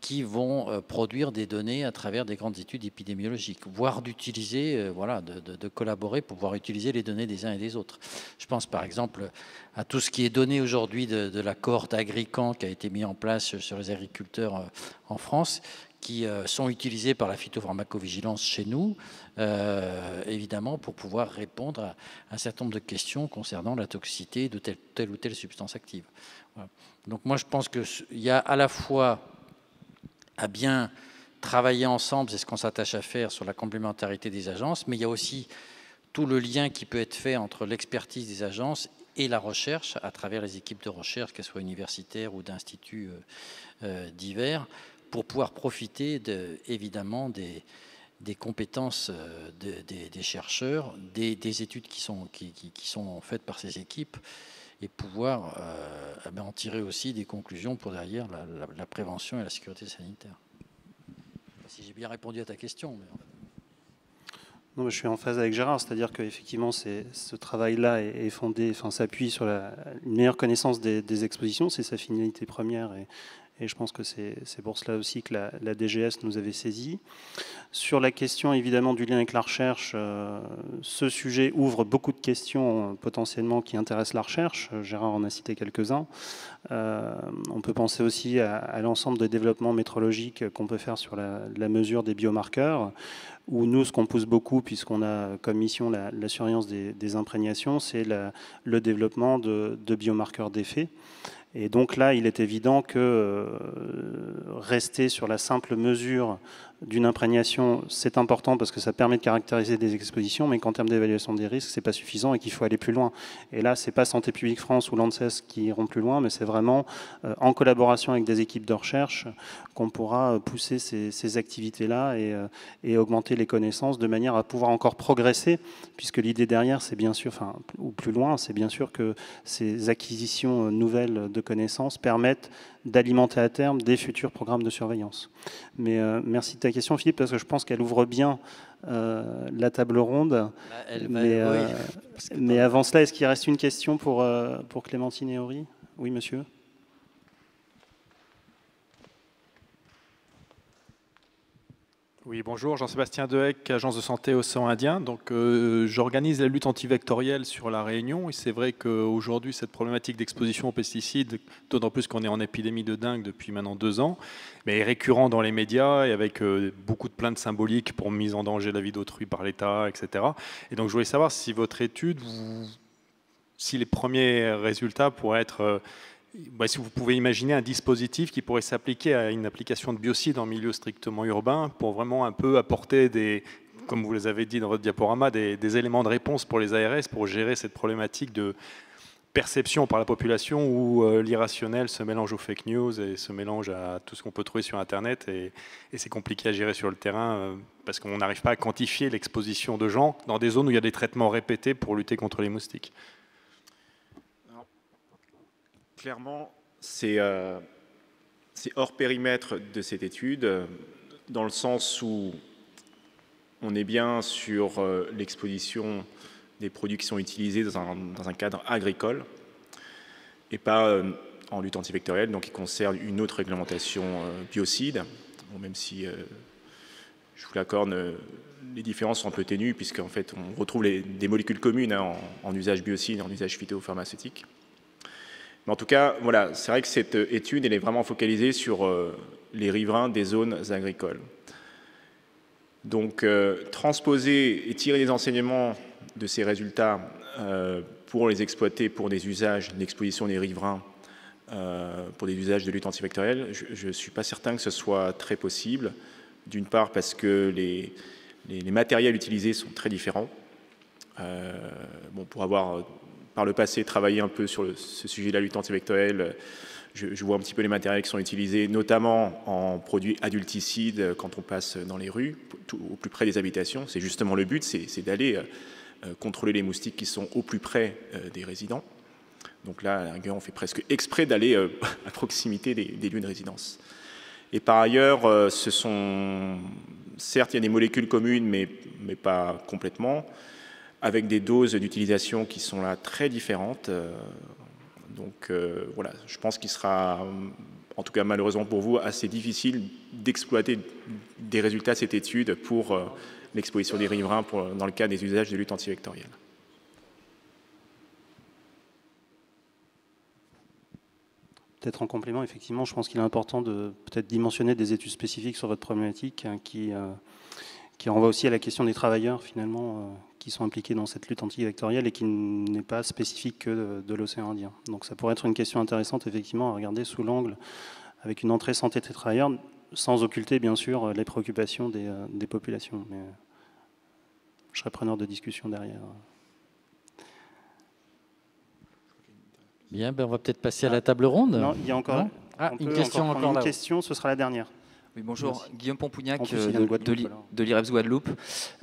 Speaker 1: qui vont produire des données à travers des grandes études épidémiologiques, voire d'utiliser, de collaborer pour pouvoir utiliser les données des uns et des autres. Je pense par exemple à tout ce qui est donné aujourd'hui de la cohorte Agrican qui a été mis en place sur les agriculteurs en France, qui sont utilisés par la phytopharmacovigilance chez nous, évidemment, pour pouvoir répondre à un certain nombre de questions concernant la toxicité de telle ou telle substance active. Voilà. Donc moi, je pense qu'il y a à la fois à bien travailler ensemble, c'est ce qu'on s'attache à faire sur la complémentarité des agences, mais il y a aussi tout le lien qui peut être fait entre l'expertise des agences et la recherche à travers les équipes de recherche, qu'elles soient universitaires ou d'instituts divers, pour pouvoir profiter évidemment des compétences des chercheurs, des études qui sont faites par ces équipes, et pouvoir en tirer aussi des conclusions pour derrière la prévention et la sécurité sanitaire. Si j'ai bien répondu à ta question.
Speaker 4: Non, je suis en phase avec Gérard, c'est-à-dire qu'effectivement, ce travail-là est fondé, s'appuie sur une meilleure connaissance des expositions, c'est sa finalité première, et je pense que c'est pour cela aussi que la DGS nous avait saisi. Sur la question évidemment du lien avec la recherche, ce sujet ouvre beaucoup de questions potentiellement qui intéressent la recherche. Gérard en a cité quelques-uns. On peut penser aussi à l'ensemble des développements métrologiques qu'on peut faire sur la mesure des biomarqueurs, où nous, ce qu'on pousse beaucoup, puisqu'on a comme mission la surveillance des imprégnations, c'est le développement de biomarqueurs d'effet. Et donc là, il est évident que rester sur la simple mesure d'une imprégnation, c'est important parce que ça permet de caractériser des expositions, mais qu'en termes d'évaluation des risques, c'est pas suffisant et qu'il faut aller plus loin. Et là, c'est pas Santé publique France ou l'ANSES qui iront plus loin, mais c'est vraiment en collaboration avec des équipes de recherche qu'on pourra pousser ces activités-là et augmenter les connaissances de manière à pouvoir encore progresser, puisque l'idée derrière, c'est bien sûr, ou plus loin, c'est bien sûr que ces acquisitions nouvelles de connaissances permettent d'alimenter à terme des futurs programmes de surveillance. Mais merci de ta question, Philippe, parce que je pense qu'elle ouvre bien la table ronde. Mais avant cela, est-ce qu'il reste une question pour Clémentine et Ori? Oui, monsieur.
Speaker 8: Oui, bonjour, Jean-Sébastien Dehec, agence de santé Océan Indien. Donc, j'organise la lutte antivectorielle sur La Réunion. Et c'est vrai qu'aujourd'hui, cette problématique d'exposition aux pesticides, d'autant plus qu'on est en épidémie de dengue depuis maintenant 2 ans, mais est récurrent dans les médias et avec beaucoup de plaintes symboliques pour mise en danger de la vie d'autrui par l'État, etc. Et donc, je voulais savoir si votre étude, si les premiers résultats pourraient être... si vous pouvez imaginer un dispositif qui pourrait s'appliquer à une application de biocides en milieu strictement urbain pour vraiment un peu apporter comme vous les avez dit dans votre diaporama, des éléments de réponse pour les ARS pour gérer cette problématique de perception par la population où l'irrationnel se mélange aux fake news et se mélange à tout ce qu'on peut trouver sur Internet et c'est compliqué à gérer sur le terrain parce qu'on n'arrive pas à quantifier l'exposition de gens dans des zones où il y a des traitements répétés pour lutter contre les moustiques.
Speaker 2: Alors, clairement, c'est hors périmètre de cette étude dans le sens où on est bien sur l'exposition des produits qui sont utilisés dans un cadre agricole et pas en lutte antivectorielle, donc qui concerne une autre réglementation biocide, bon, même si, je vous l'accorde, les différences sont un peu ténues, puisqu'en fait, on retrouve des molécules communes hein, en usage biocide, en usage phytopharmaceutique. Mais en tout cas, voilà, c'est vrai que cette étude, elle est vraiment focalisée sur les riverains des zones agricoles. Donc, transposer et tirer les enseignements de ces résultats pour les exploiter pour des usages d'exposition des riverains, pour des usages de lutte antivectorielle, je ne suis pas certain que ce soit très possible. D'une part parce que les matériels utilisés sont très différents. Bon, pour avoir par le passé travaillé un peu sur ce sujet de la lutte antivectorielle, je vois un petit peu les matériels qui sont utilisés, notamment en produits adulticides quand on passe dans les rues, au plus près des habitations. C'est justement le but, c'est d'aller contrôler les moustiques qui sont au plus près des résidents. Donc là, à la rigueur, on fait presque exprès d'aller à proximité des lieux de résidence. Et par ailleurs, certes, il y a des molécules communes, mais pas complètement, avec des doses d'utilisation qui sont là très différentes. Donc voilà, je pense qu'il sera, en tout cas malheureusement pour vous, assez difficile d'exploiter des résultats de cette étude pour l'exposition des riverains dans le cas des usages de lutte antivectorielle.
Speaker 4: Peut-être en complément, effectivement, je pense qu'il est important de peut-être dimensionner des études spécifiques sur votre problématique hein, qui renvoie aussi à la question des travailleurs, finalement, qui sont impliqués dans cette lutte antivectorielle et qui n'est pas spécifique que de l'océan Indien. Donc ça pourrait être une question intéressante, effectivement, à regarder sous l'angle avec une entrée santé des travailleurs, sans occulter, bien sûr, les préoccupations des populations. Mais je serais preneur de discussion derrière.
Speaker 1: Bien, ben on va peut-être passer à la table ronde.
Speaker 4: Non, il y a encore
Speaker 1: une question encore là.
Speaker 4: Une question, ce sera la dernière.
Speaker 9: Oui, bonjour,
Speaker 4: Merci.
Speaker 9: Guillaume Pompougnac
Speaker 4: de
Speaker 9: l'IREPS Guadeloupe.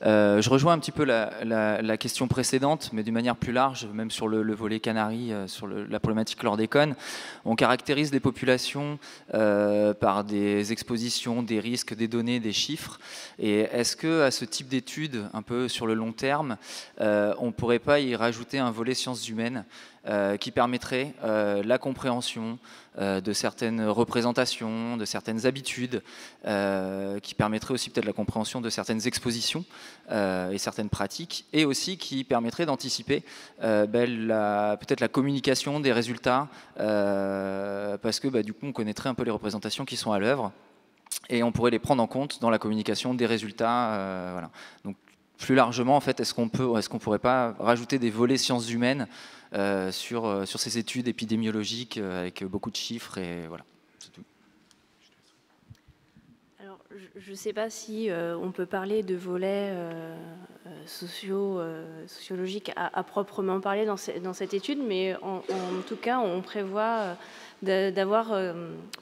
Speaker 9: Je rejoins un petit peu la question précédente, mais d'une manière plus large, même sur le volet Canaries, sur la problématique chlordécone. On caractérise les populations par des expositions, des risques, des données, des chiffres. Et est-ce qu'à ce type d'études, un peu sur le long terme, on ne pourrait pas y rajouter un volet sciences humaines qui permettrait la compréhension de certaines représentations, de certaines habitudes, qui permettrait aussi peut-être la compréhension de certaines expositions et certaines pratiques, et aussi qui permettrait d'anticiper peut-être la communication des résultats, parce que du coup on connaîtrait un peu les représentations qui sont à l'œuvre, et on pourrait les prendre en compte dans la communication des résultats. Voilà. Donc plus largement, en fait, est-ce qu'on pourrait pas rajouter des volets sciences humaines sur ces études épidémiologiques avec beaucoup de chiffres et voilà, c'est tout.
Speaker 3: Alors, je ne sais pas si on peut parler de volets sociologiques à proprement parler dans cette étude, mais en tout cas, on prévoit d'avoir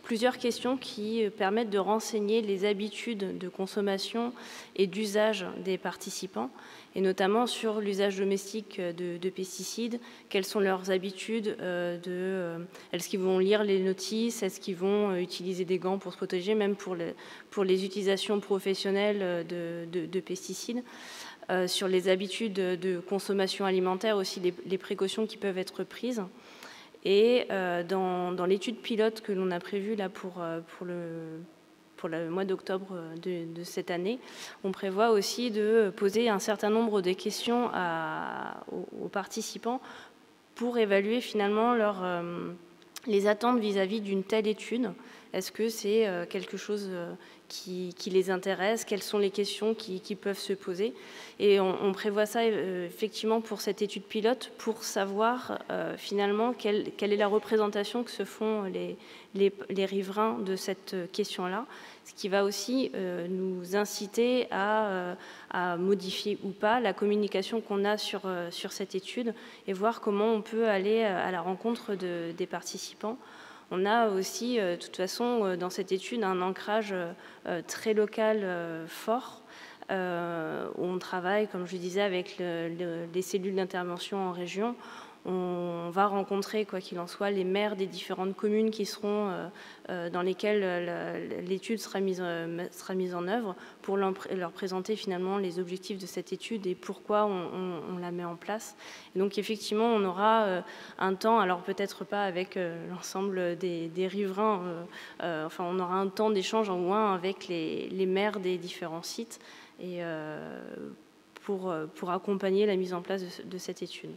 Speaker 3: plusieurs questions qui permettent de renseigner les habitudes de consommation et d'usage des participants, et notamment sur l'usage domestique de pesticides. Quelles sont leurs habitudes est-ce qu'ils vont lire les notices? Est-ce qu'ils vont utiliser des gants pour se protéger, même pour les utilisations professionnelles de pesticides? Sur les habitudes de consommation alimentaire aussi, les précautions qui peuvent être prises. Et dans l'étude pilote que l'on a prévue là pour le mois d'octobre de cette année, on prévoit aussi de poser un certain nombre de questions aux participants pour évaluer finalement les attentes vis-à-vis d'une telle étude. Est-ce que c'est quelque chose qui les intéresse? Quelles sont les questions qui peuvent se poser? Et on prévoit ça effectivement pour cette étude pilote, pour savoir finalement quelle est la représentation que se font les riverains de cette question-là, ce qui va aussi nous inciter à modifier ou pas la communication qu'on a sur cette étude et voir comment on peut aller à la rencontre des participants. On a aussi, de toute façon, dans cette étude, un ancrage très local fort, où on travaille, comme je disais, avec les cellules d'intervention en région. On va rencontrer, quoi qu'il en soit, les maires des différentes communes qui seront dans lesquelles l'étude sera mise en œuvre pour leur présenter finalement les objectifs de cette étude et pourquoi on la met en place. Et donc effectivement, on aura un temps, alors peut-être pas avec l'ensemble des riverains, enfin on aura un temps d'échange au moins avec les maires des différents sites et pour accompagner la mise en place de cette étude.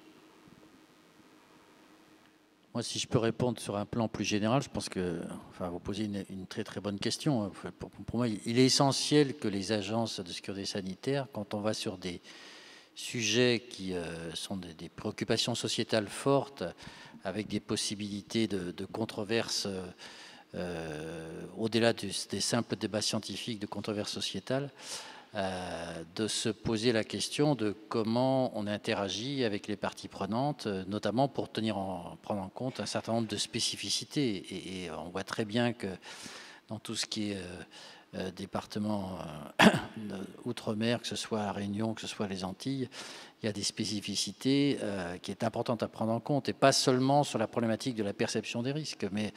Speaker 1: Moi, si je peux répondre sur un plan plus général, je pense que vous posez une très très bonne question. Pour moi, il est essentiel que les agences de sécurité sanitaire, quand on va sur des sujets qui sont des préoccupations sociétales fortes, avec des possibilités de controverses, au-delà des simples débats scientifiques, de controverses sociétales, de se poser la question de comment on interagit avec les parties prenantes, notamment pour prendre en compte un certain nombre de spécificités. Et on voit très bien que dans tout ce qui est département outre-mer, que ce soit la Réunion, que ce soit les Antilles, il y a des spécificités qui est importante à prendre en compte, et pas seulement sur la problématique de la perception des risques, mais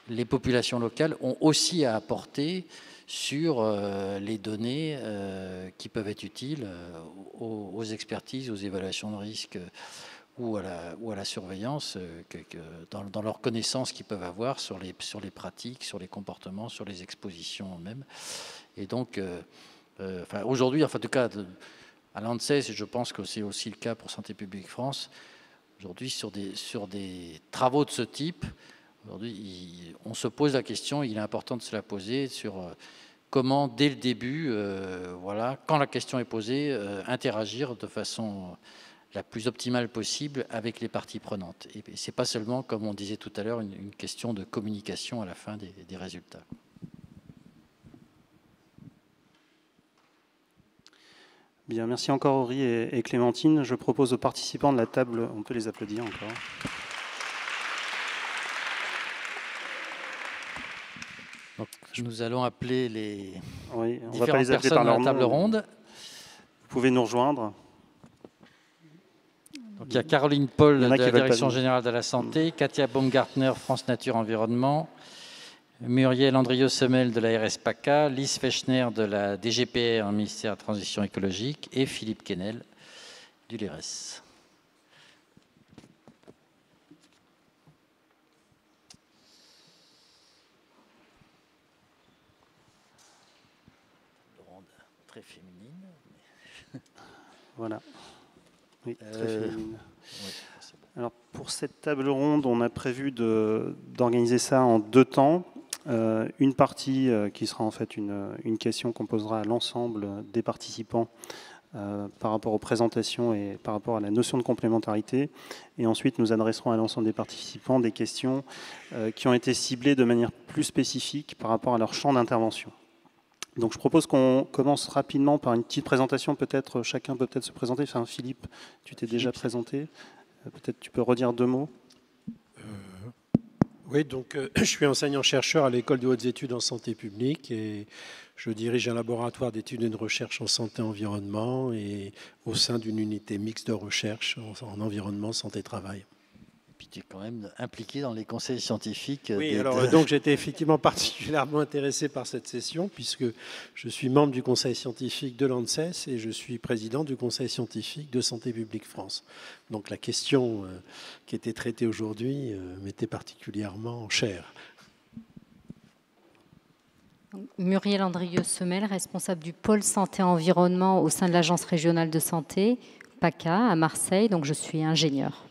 Speaker 1: les populations locales ont aussi à apporter sur les données qui peuvent être utiles aux expertises, aux évaluations de risque ou à la surveillance, dans leurs connaissances qu'ils peuvent avoir sur les pratiques, sur les comportements, sur les expositions même. Et donc, aujourd'hui, en tout cas, à l'ANSES, et je pense que c'est aussi le cas pour Santé publique France, aujourd'hui, sur des travaux de ce type, aujourd'hui, on se pose la question, il est important de se la poser sur comment, dès le début, quand la question est posée, interagir de façon la plus optimale possible avec les parties prenantes. Et ce n'est pas seulement, comme on disait tout à l'heure, une question de communication à la fin des résultats.
Speaker 4: Bien, merci encore Aury et Clémentine. Je propose aux participants de la table, on peut les applaudir encore.
Speaker 1: Donc, nous allons appeler les
Speaker 4: différentes personnes à la table ronde. Vous pouvez nous rejoindre.
Speaker 1: Donc, il y a Caroline Paul de la Direction générale de la santé, Katia Baumgartner, France Nature Environnement, Muriel Andrieux-Semel de la RS PACA, Lise Fechner de la DGPR, ministère de la Transition écologique, et Philippe Quesnel du LIRES. Très féminine.
Speaker 4: Voilà. Oui, très féminine. Oui, alors, pour cette table ronde, on a prévu d'organiser ça en 2 temps. Une partie qui sera en fait une question qu'on posera à l'ensemble des participants par rapport aux présentations et par rapport à la notion de complémentarité. Et ensuite, nous adresserons à l'ensemble des participants des questions qui ont été ciblées de manière plus spécifique par rapport à leur champ d'intervention. Donc, je propose qu'on commence rapidement par une petite présentation. Peut-être chacun peut se présenter. Enfin, Philippe, tu t'es déjà présenté. Peut-être tu peux redire 2 mots.
Speaker 7: Oui, donc je suis enseignant-chercheur à l'École de hautes études en santé publique et je dirige un laboratoire d'études et de recherche en santé-environnement et au sein d'une unité mixte de recherche en environnement, santé-travail.
Speaker 1: Puis tu es quand même impliqué dans les conseils scientifiques.
Speaker 7: Oui, donc j'étais effectivement particulièrement intéressé par cette session puisque je suis membre du conseil scientifique de l'ANSES et je suis président du conseil scientifique de Santé publique France. Donc la question qui était traitée aujourd'hui m'était particulièrement chère.
Speaker 10: Muriel Andrieux-Semel, responsable du pôle santé-environnement au sein de l'Agence régionale de santé, PACA, à Marseille. Donc je suis ingénieure.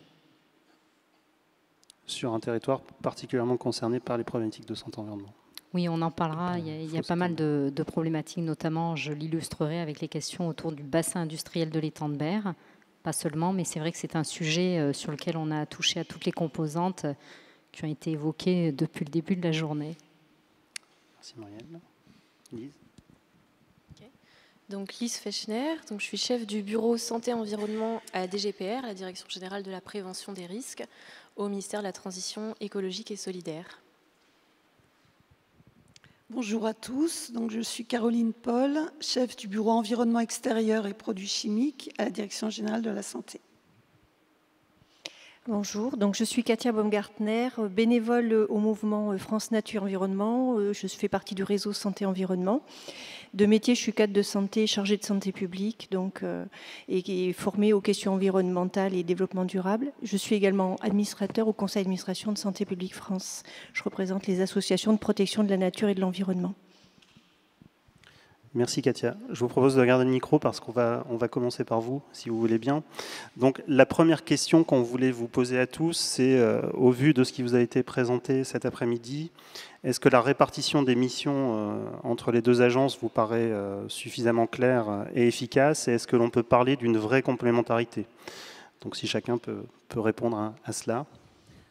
Speaker 4: Sur un territoire particulièrement concerné par les problématiques de santé-environnement.
Speaker 10: Oui, on en parlera. Il y a pas mal de problématiques, notamment, je l'illustrerai avec les questions autour du bassin industriel de l'étang de Berre. Pas seulement, mais c'est vrai que c'est un sujet sur lequel on a touché à toutes les composantes qui ont été évoquées depuis le début de la journée.
Speaker 4: Merci Marielle. Lise.
Speaker 11: Donc Lise Fechner, donc je suis chef du bureau santé-environnement à la DGPR, la Direction générale de la prévention des risques, au ministère de la Transition écologique et solidaire.
Speaker 12: Bonjour à tous, donc je suis Caroline Paul, chef du bureau environnement extérieur et produits chimiques à la Direction générale de la santé.
Speaker 6: Bonjour, donc je suis Katia Baumgartner, bénévole au mouvement France Nature Environnement. Je fais partie du réseau Santé Environnement. De métier, je suis cadre de santé, chargée de santé publique, donc, et formée aux questions environnementales et développement durable. Je suis également administrateur au conseil d'administration de Santé publique France. Je représente les associations de protection de la nature et de l'environnement.
Speaker 4: Merci Katia. Je vous propose de regarder le micro parce qu'on va commencer par vous, si vous voulez bien. Donc la première question qu'on voulait vous poser à tous, c'est au vu de ce qui vous a été présenté cet après-midi, est-ce que la répartition des missions entre les deux agences vous paraît suffisamment claire et efficace, et est-ce que l'on peut parler d'une vraie complémentarité? Donc si chacun peut répondre à cela.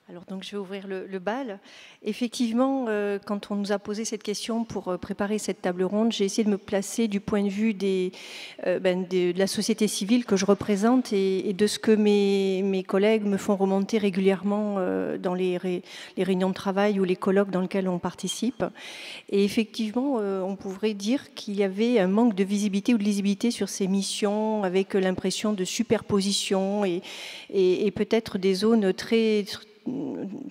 Speaker 6: Alors donc je vais ouvrir le bal. Effectivement, quand on nous a posé cette question pour préparer cette table ronde, j'ai essayé de me placer du point de vue de la société civile que je représente et de ce que mes collègues me font remonter régulièrement dans les réunions de travail ou les colloques dans lesquels on participe. Et effectivement, on pourrait dire qu'il y avait un manque de visibilité ou de lisibilité sur ces missions, avec l'impression de superposition et peut-être des zones très...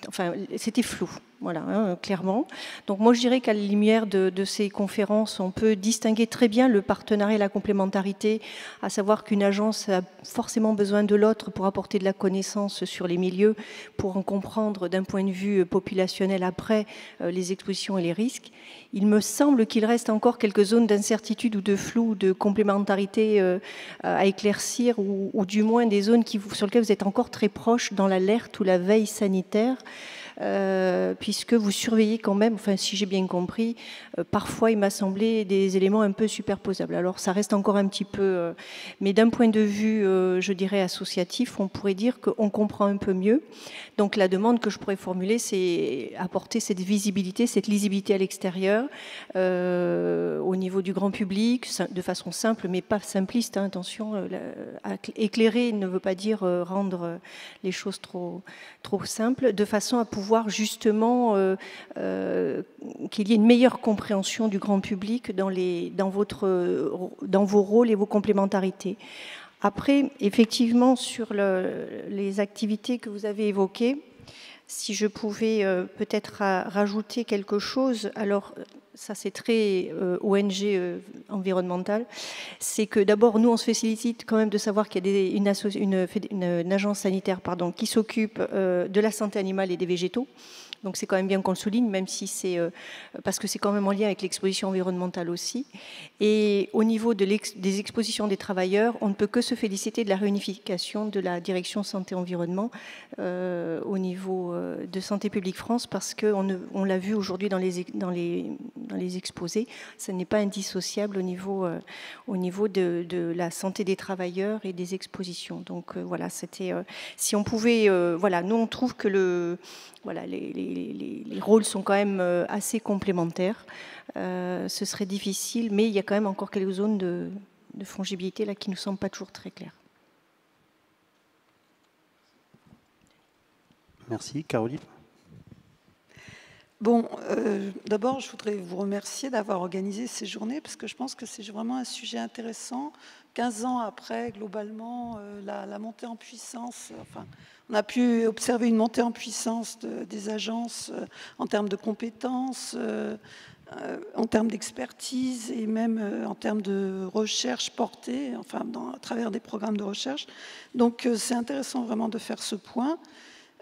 Speaker 6: Enfin, c'était flou, voilà, hein, clairement. Donc moi, je dirais qu'à la lumière de ces conférences, on peut distinguer très bien le partenariat et la complémentarité, à savoir qu'une agence a forcément besoin de l'autre pour apporter de la connaissance sur les milieux, pour en comprendre d'un point de vue populationnel après les expositions et les risques. Il me semble qu'il reste encore quelques zones d'incertitude ou de flou, de complémentarité à éclaircir, ou du moins des zones sur lesquelles vous êtes encore très proche dans l'alerte ou la veille sanitaire, puisque vous surveillez quand même, enfin si j'ai bien compris, parfois il m'a semblé des éléments un peu superposables. Alors ça reste encore un petit peu, mais d'un point de vue, je dirais associatif, on pourrait dire qu'on comprend un peu mieux. Donc la demande que je pourrais formuler, c'est apporter cette visibilité, cette lisibilité à l'extérieur, au niveau du grand public, de façon simple, mais pas simpliste, hein, attention, éclairer ne veut pas dire rendre les choses trop simples, de façon à pouvoir justement qu'il y ait une meilleure compréhension du grand public dans vos rôles et vos complémentarités. Après, effectivement, sur les activités que vous avez évoquées, si je pouvais peut-être rajouter quelque chose, alors ça c'est très ONG environnementale, c'est que d'abord nous on se félicite quand même de savoir qu'il y a une agence sanitaire qui s'occupe de la santé animale et des végétaux. Donc c'est quand même bien qu'on le souligne, même si c'est parce que c'est quand même en lien avec l'exposition environnementale aussi. Et au niveau des expositions des travailleurs, on ne peut que se féliciter de la réunification de la direction santé-environnement au niveau de Santé publique France, parce qu'on l'a vu aujourd'hui dans les exposés, ça n'est pas indissociable au niveau de la santé des travailleurs et des expositions. Donc voilà, c'était si on pouvait, voilà, nous on trouve que les rôles sont quand même assez complémentaires. Ce serait difficile, mais il y a quand même encore quelques zones de fongibilité là qui ne nous semblent pas toujours très claires.
Speaker 4: Merci. Caroline.
Speaker 12: Bon, d'abord, je voudrais vous remercier d'avoir organisé ces journées, parce que je pense que c'est vraiment un sujet intéressant. 15 ans après, globalement, la montée en puissance, enfin, on a pu observer une montée en puissance des agences en termes de compétences, en termes d'expertise et même en termes de recherche portée, enfin, à travers des programmes de recherche. Donc, c'est intéressant vraiment de faire ce point.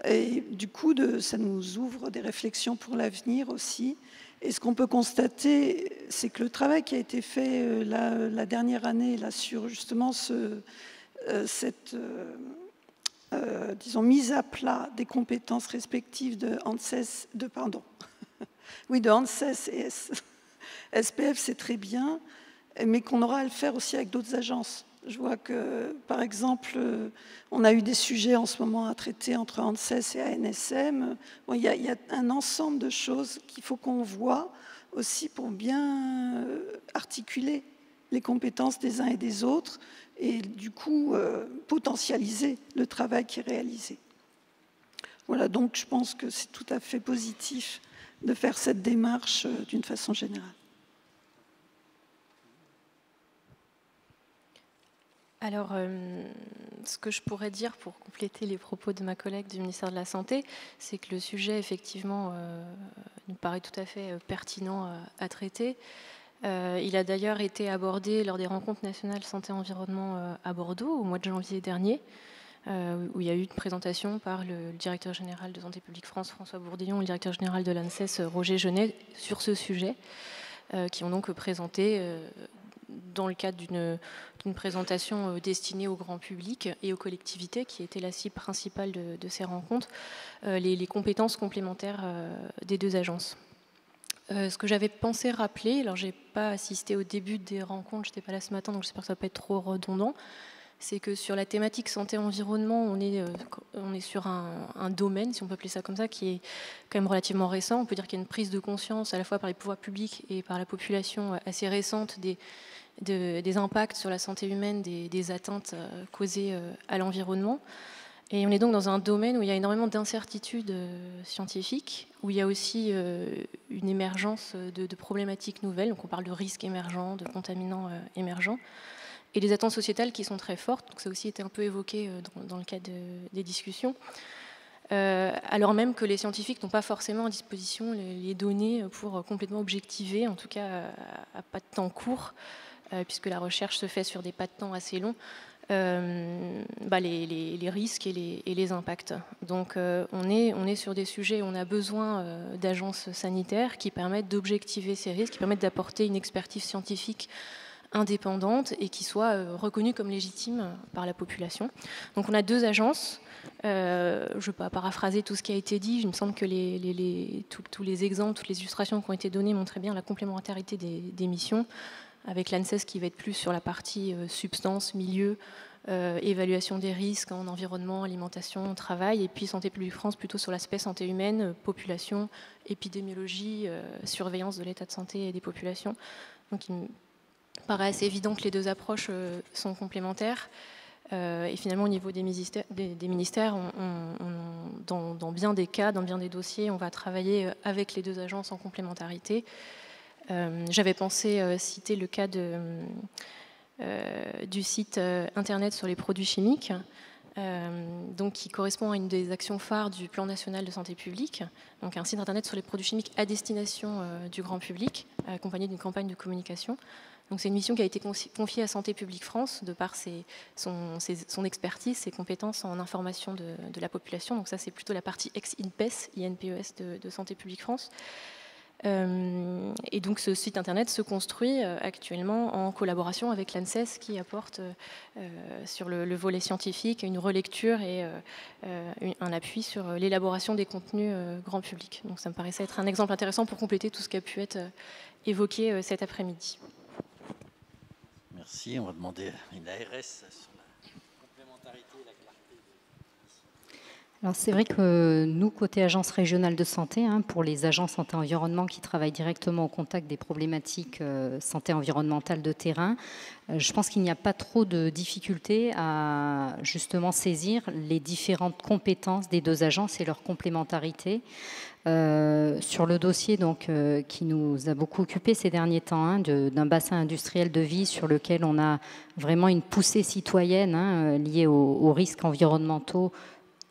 Speaker 12: Et du coup, ça nous ouvre des réflexions pour l'avenir aussi. Et ce qu'on peut constater, c'est que le travail qui a été fait la dernière année là, sur justement cette disons, mise à plat des compétences respectives de ANSES, Oui, de ANSES et SPF, c'est très bien, mais qu'on aura à le faire aussi avec d'autres agences. Je vois que, par exemple, on a eu des sujets en ce moment à traiter entre ANSES et ANSM. Bon, il y a un ensemble de choses qu'il faut qu'on voit aussi pour bien articuler les compétences des uns et des autres et du coup potentialiser le travail qui est réalisé. Voilà, donc je pense que c'est tout à fait positif de faire cette démarche d'une façon générale.
Speaker 11: Alors, ce que je pourrais dire pour compléter les propos de ma collègue du ministère de la Santé, c'est que le sujet, effectivement, nous paraît tout à fait pertinent à traiter. Il a d'ailleurs été abordé lors des rencontres nationales santé-environnement à Bordeaux au mois de janvier dernier, où il y a eu une présentation par le directeur général de Santé publique France, François Bourdillon, et le directeur général de l'ANSES, Roger Genet, sur ce sujet, qui ont donc présenté dans le cadre d'une présentation destinée au grand public et aux collectivités, qui était la cible principale de ces rencontres, les compétences complémentaires des deux agences. Ce que j'avais pensé rappeler, alors je n'ai pas assisté au début des rencontres, je n'étais pas là ce matin, donc j'espère que ça ne va pas être trop redondant, c'est que sur la thématique santé-environnement, on est sur un domaine, si on peut appeler ça comme ça, qui est quand même relativement récent. On peut dire qu'il y a une prise de conscience à la fois par les pouvoirs publics et par la population assez récente des impacts sur la santé humaine, des atteintes causées à l'environnement. Et on est donc dans un domaine où il y a énormément d'incertitudes scientifiques, où il y a aussi une émergence de problématiques nouvelles. Donc on parle de risques émergents, de contaminants émergents, et des attentes sociétales qui sont très fortes. Donc ça a aussi été un peu évoqué dans le cadre des discussions. Alors même que les scientifiques n'ont pas forcément à disposition les données pour complètement objectiver, en tout cas à pas de temps court, puisque la recherche se fait sur des pas de temps assez longs, les risques et les impacts. Donc on est sur des sujets où on a besoin d'agences sanitaires qui permettent d'objectiver ces risques, qui permettent d'apporter une expertise scientifique indépendante et qui soit reconnue comme légitime par la population. Donc on a deux agences. Je ne vais pas paraphraser tout ce qui a été dit. Il me semble que tous les exemples, toutes les illustrations qui ont été données montraient bien la complémentarité des missions, avec l'ANSES qui va être plus sur la partie substance, milieu, évaluation des risques en environnement, alimentation, travail, et puis Santé publique France plutôt sur l'aspect santé humaine, population, épidémiologie, surveillance de l'état de santé et des populations. Donc il me paraît assez évident que les deux approches sont complémentaires. Et finalement, au niveau des ministères, dans bien des cas, dans bien des dossiers, on va travailler avec les deux agences en complémentarité. J'avais pensé citer le cas du site internet sur les produits chimiques, donc qui correspond à une des actions phares du plan national de santé publique, donc un site internet sur les produits chimiques à destination du grand public, accompagné d'une campagne de communication. Donc c'est une mission qui a été confiée à Santé publique France de par son expertise, ses compétences en information de la population. Donc ça c'est plutôt la partie INPES de Santé publique France. Et donc ce site internet se construit actuellement en collaboration avec l'ANSES qui apporte sur le volet scientifique une relecture et un appui sur l'élaboration des contenus grand public. Donc ça me paraissait être un exemple intéressant pour compléter tout ce qui a pu être évoqué cet après-midi.
Speaker 1: Merci, on va demander à une ARS sur la complémentarité et la clarté.
Speaker 10: Alors c'est vrai que nous, côté agence régionale de santé, pour les agents santé-environnement qui travaillent directement au contact des problématiques santé environnementale de terrain, je pense qu'il n'y a pas trop de difficultés à justement saisir les différentes compétences des deux agences et leur complémentarité. Sur le dossier donc, qui nous a beaucoup occupé ces derniers temps, d'un bassin industriel de vie sur lequel on a vraiment une poussée citoyenne liée aux risques environnementaux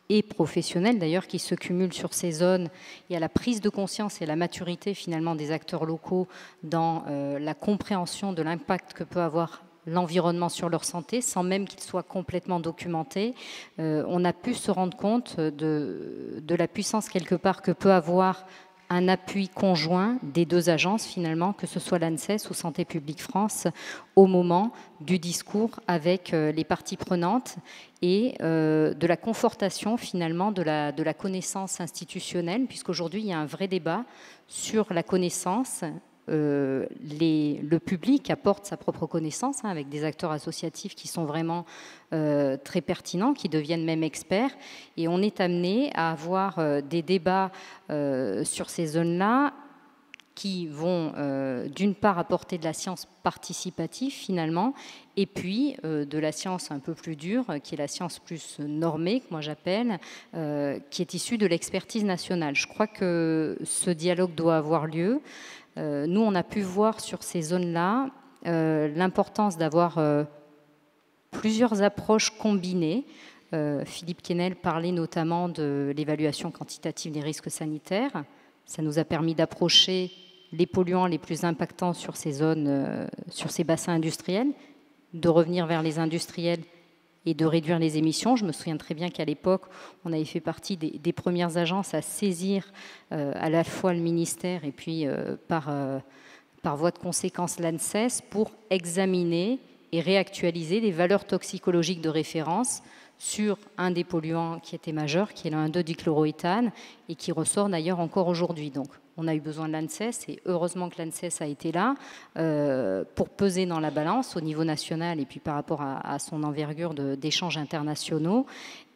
Speaker 10: et professionnels d'ailleurs qui se cumulent sur ces zones et à la prise de conscience et la maturité finalement des acteurs locaux dans la compréhension de l'impact que peut avoir l'environnement sur leur santé, sans même qu'il soit complètement documenté. On a pu se rendre compte de la puissance quelque part que peut avoir un appui conjoint des deux agences, finalement, que ce soit l'ANSES ou Santé publique France, au moment du discours avec les parties prenantes et de la confortation, finalement, de la connaissance institutionnelle, puisqu'aujourd'hui, il y a un vrai débat sur la connaissance. Le public apporte sa propre connaissance, avec des acteurs associatifs qui sont vraiment très pertinents, qui deviennent même experts, et on est amené à avoir des débats sur ces zones-là qui vont d'une part apporter de la science participative finalement, et puis de la science un peu plus dure, qui est la science plus normée, que moi j'appelle, qui est issue de l'expertise nationale. Je crois que ce dialogue doit avoir lieu. Nous, on a pu voir sur ces zones-là l'importance d'avoir plusieurs approches combinées. Philippe Quesnel parlait notamment de l'évaluation quantitative des risques sanitaires. Ça nous a permis d'approcher les polluants les plus impactants sur ces zones, sur ces bassins industriels, de revenir vers les industriels et de réduire les émissions. Je me souviens très bien qu'à l'époque, on avait fait partie des premières agences à saisir à la fois le ministère et puis par voie de conséquence l'ANSES pour examiner et réactualiser les valeurs toxicologiques de référence sur un des polluants qui était majeur, qui est le 1,2-dichloroéthane, et qui ressort d'ailleurs encore aujourd'hui. Donc, on a eu besoin de l'ANSES, et heureusement que l'ANSES a été là pour peser dans la balance au niveau national et puis par rapport à son envergure d'échanges internationaux,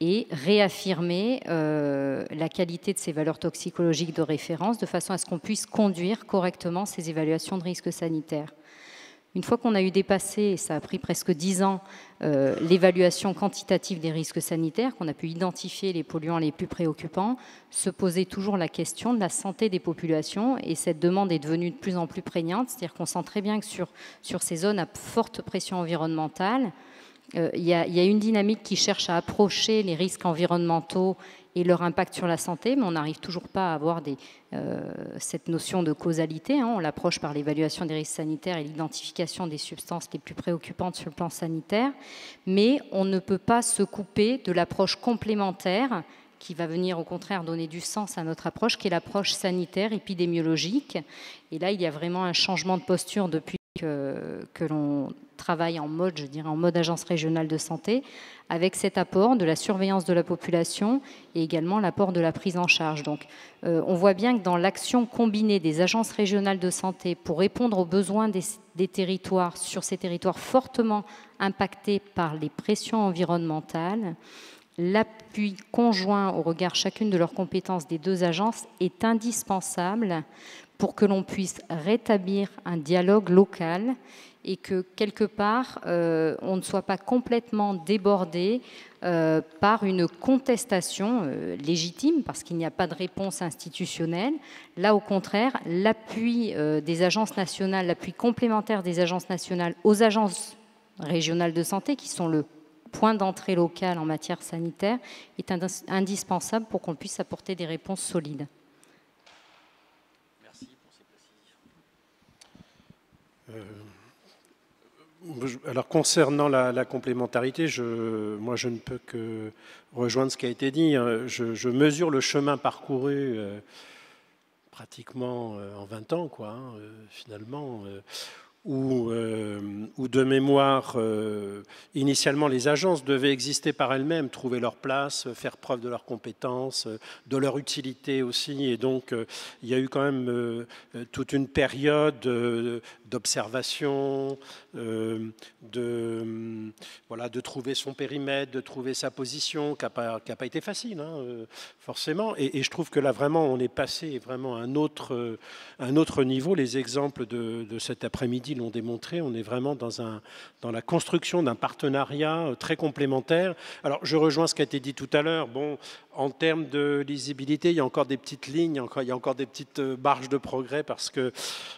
Speaker 10: et réaffirmer la qualité de ces valeurs toxicologiques de référence de façon à ce qu'on puisse conduire correctement ces évaluations de risques sanitaires. Une fois qu'on a eu dépassé, et ça a pris presque 10 ans, l'évaluation quantitative des risques sanitaires, qu'on a pu identifier les polluants les plus préoccupants, se posait toujours la question de la santé des populations, et cette demande est devenue de plus en plus prégnante, c'est-à-dire qu'on sent très bien que sur ces zones à forte pression environnementale, il y a une dynamique qui cherche à approcher les risques environnementaux et leur impact sur la santé, mais on n'arrive toujours pas à avoir cette notion de causalité. On l'approche par l'évaluation des risques sanitaires et l'identification des substances les plus préoccupantes sur le plan sanitaire, mais on ne peut pas se couper de l'approche complémentaire qui va venir au contraire donner du sens à notre approche, qui est l'approche sanitaire, épidémiologique. Et là, il y a vraiment un changement de posture depuis que l'on travaille en mode, je dirais, en mode agence régionale de santé, avec cet apport de la surveillance de la population et également l'apport de la prise en charge. Donc, on voit bien que dans l'action combinée des agences régionales de santé pour répondre aux besoins des territoires, sur ces territoires fortement impactés par les pressions environnementales, l'appui conjoint au regard chacune de leurs compétences des deux agences est indispensable pour que l'on puisse rétablir un dialogue local et que, quelque part, on ne soit pas complètement débordé par une contestation légitime, parce qu'il n'y a pas de réponse institutionnelle. Là, au contraire, l'appui des agences nationales, l'appui complémentaire des agences nationales aux agences régionales de santé, qui sont le point d'entrée local en matière sanitaire, est indispensable pour qu'on puisse apporter des réponses solides.
Speaker 7: Alors concernant la complémentarité, moi je ne peux que rejoindre ce qui a été dit. Je mesure le chemin parcouru pratiquement en 20 ans, finalement, où de mémoire, initialement les agences devaient exister par elles-mêmes, trouver leur place, faire preuve de leurs compétences, de leur utilité aussi. Et donc il y a eu quand même toute une période d'observation, de trouver son périmètre, de trouver sa position, qui n'a pas été facile, forcément. Et je trouve que là, vraiment, on est passé vraiment à un autre niveau. Les exemples de cet après-midi l'ont démontré. On est vraiment dans la construction d'un partenariat très complémentaire. Alors, je rejoins ce qui a été dit tout à l'heure. Bon, en termes de lisibilité, il y a encore des petites lignes, il y a encore des petites marges de progrès, parce que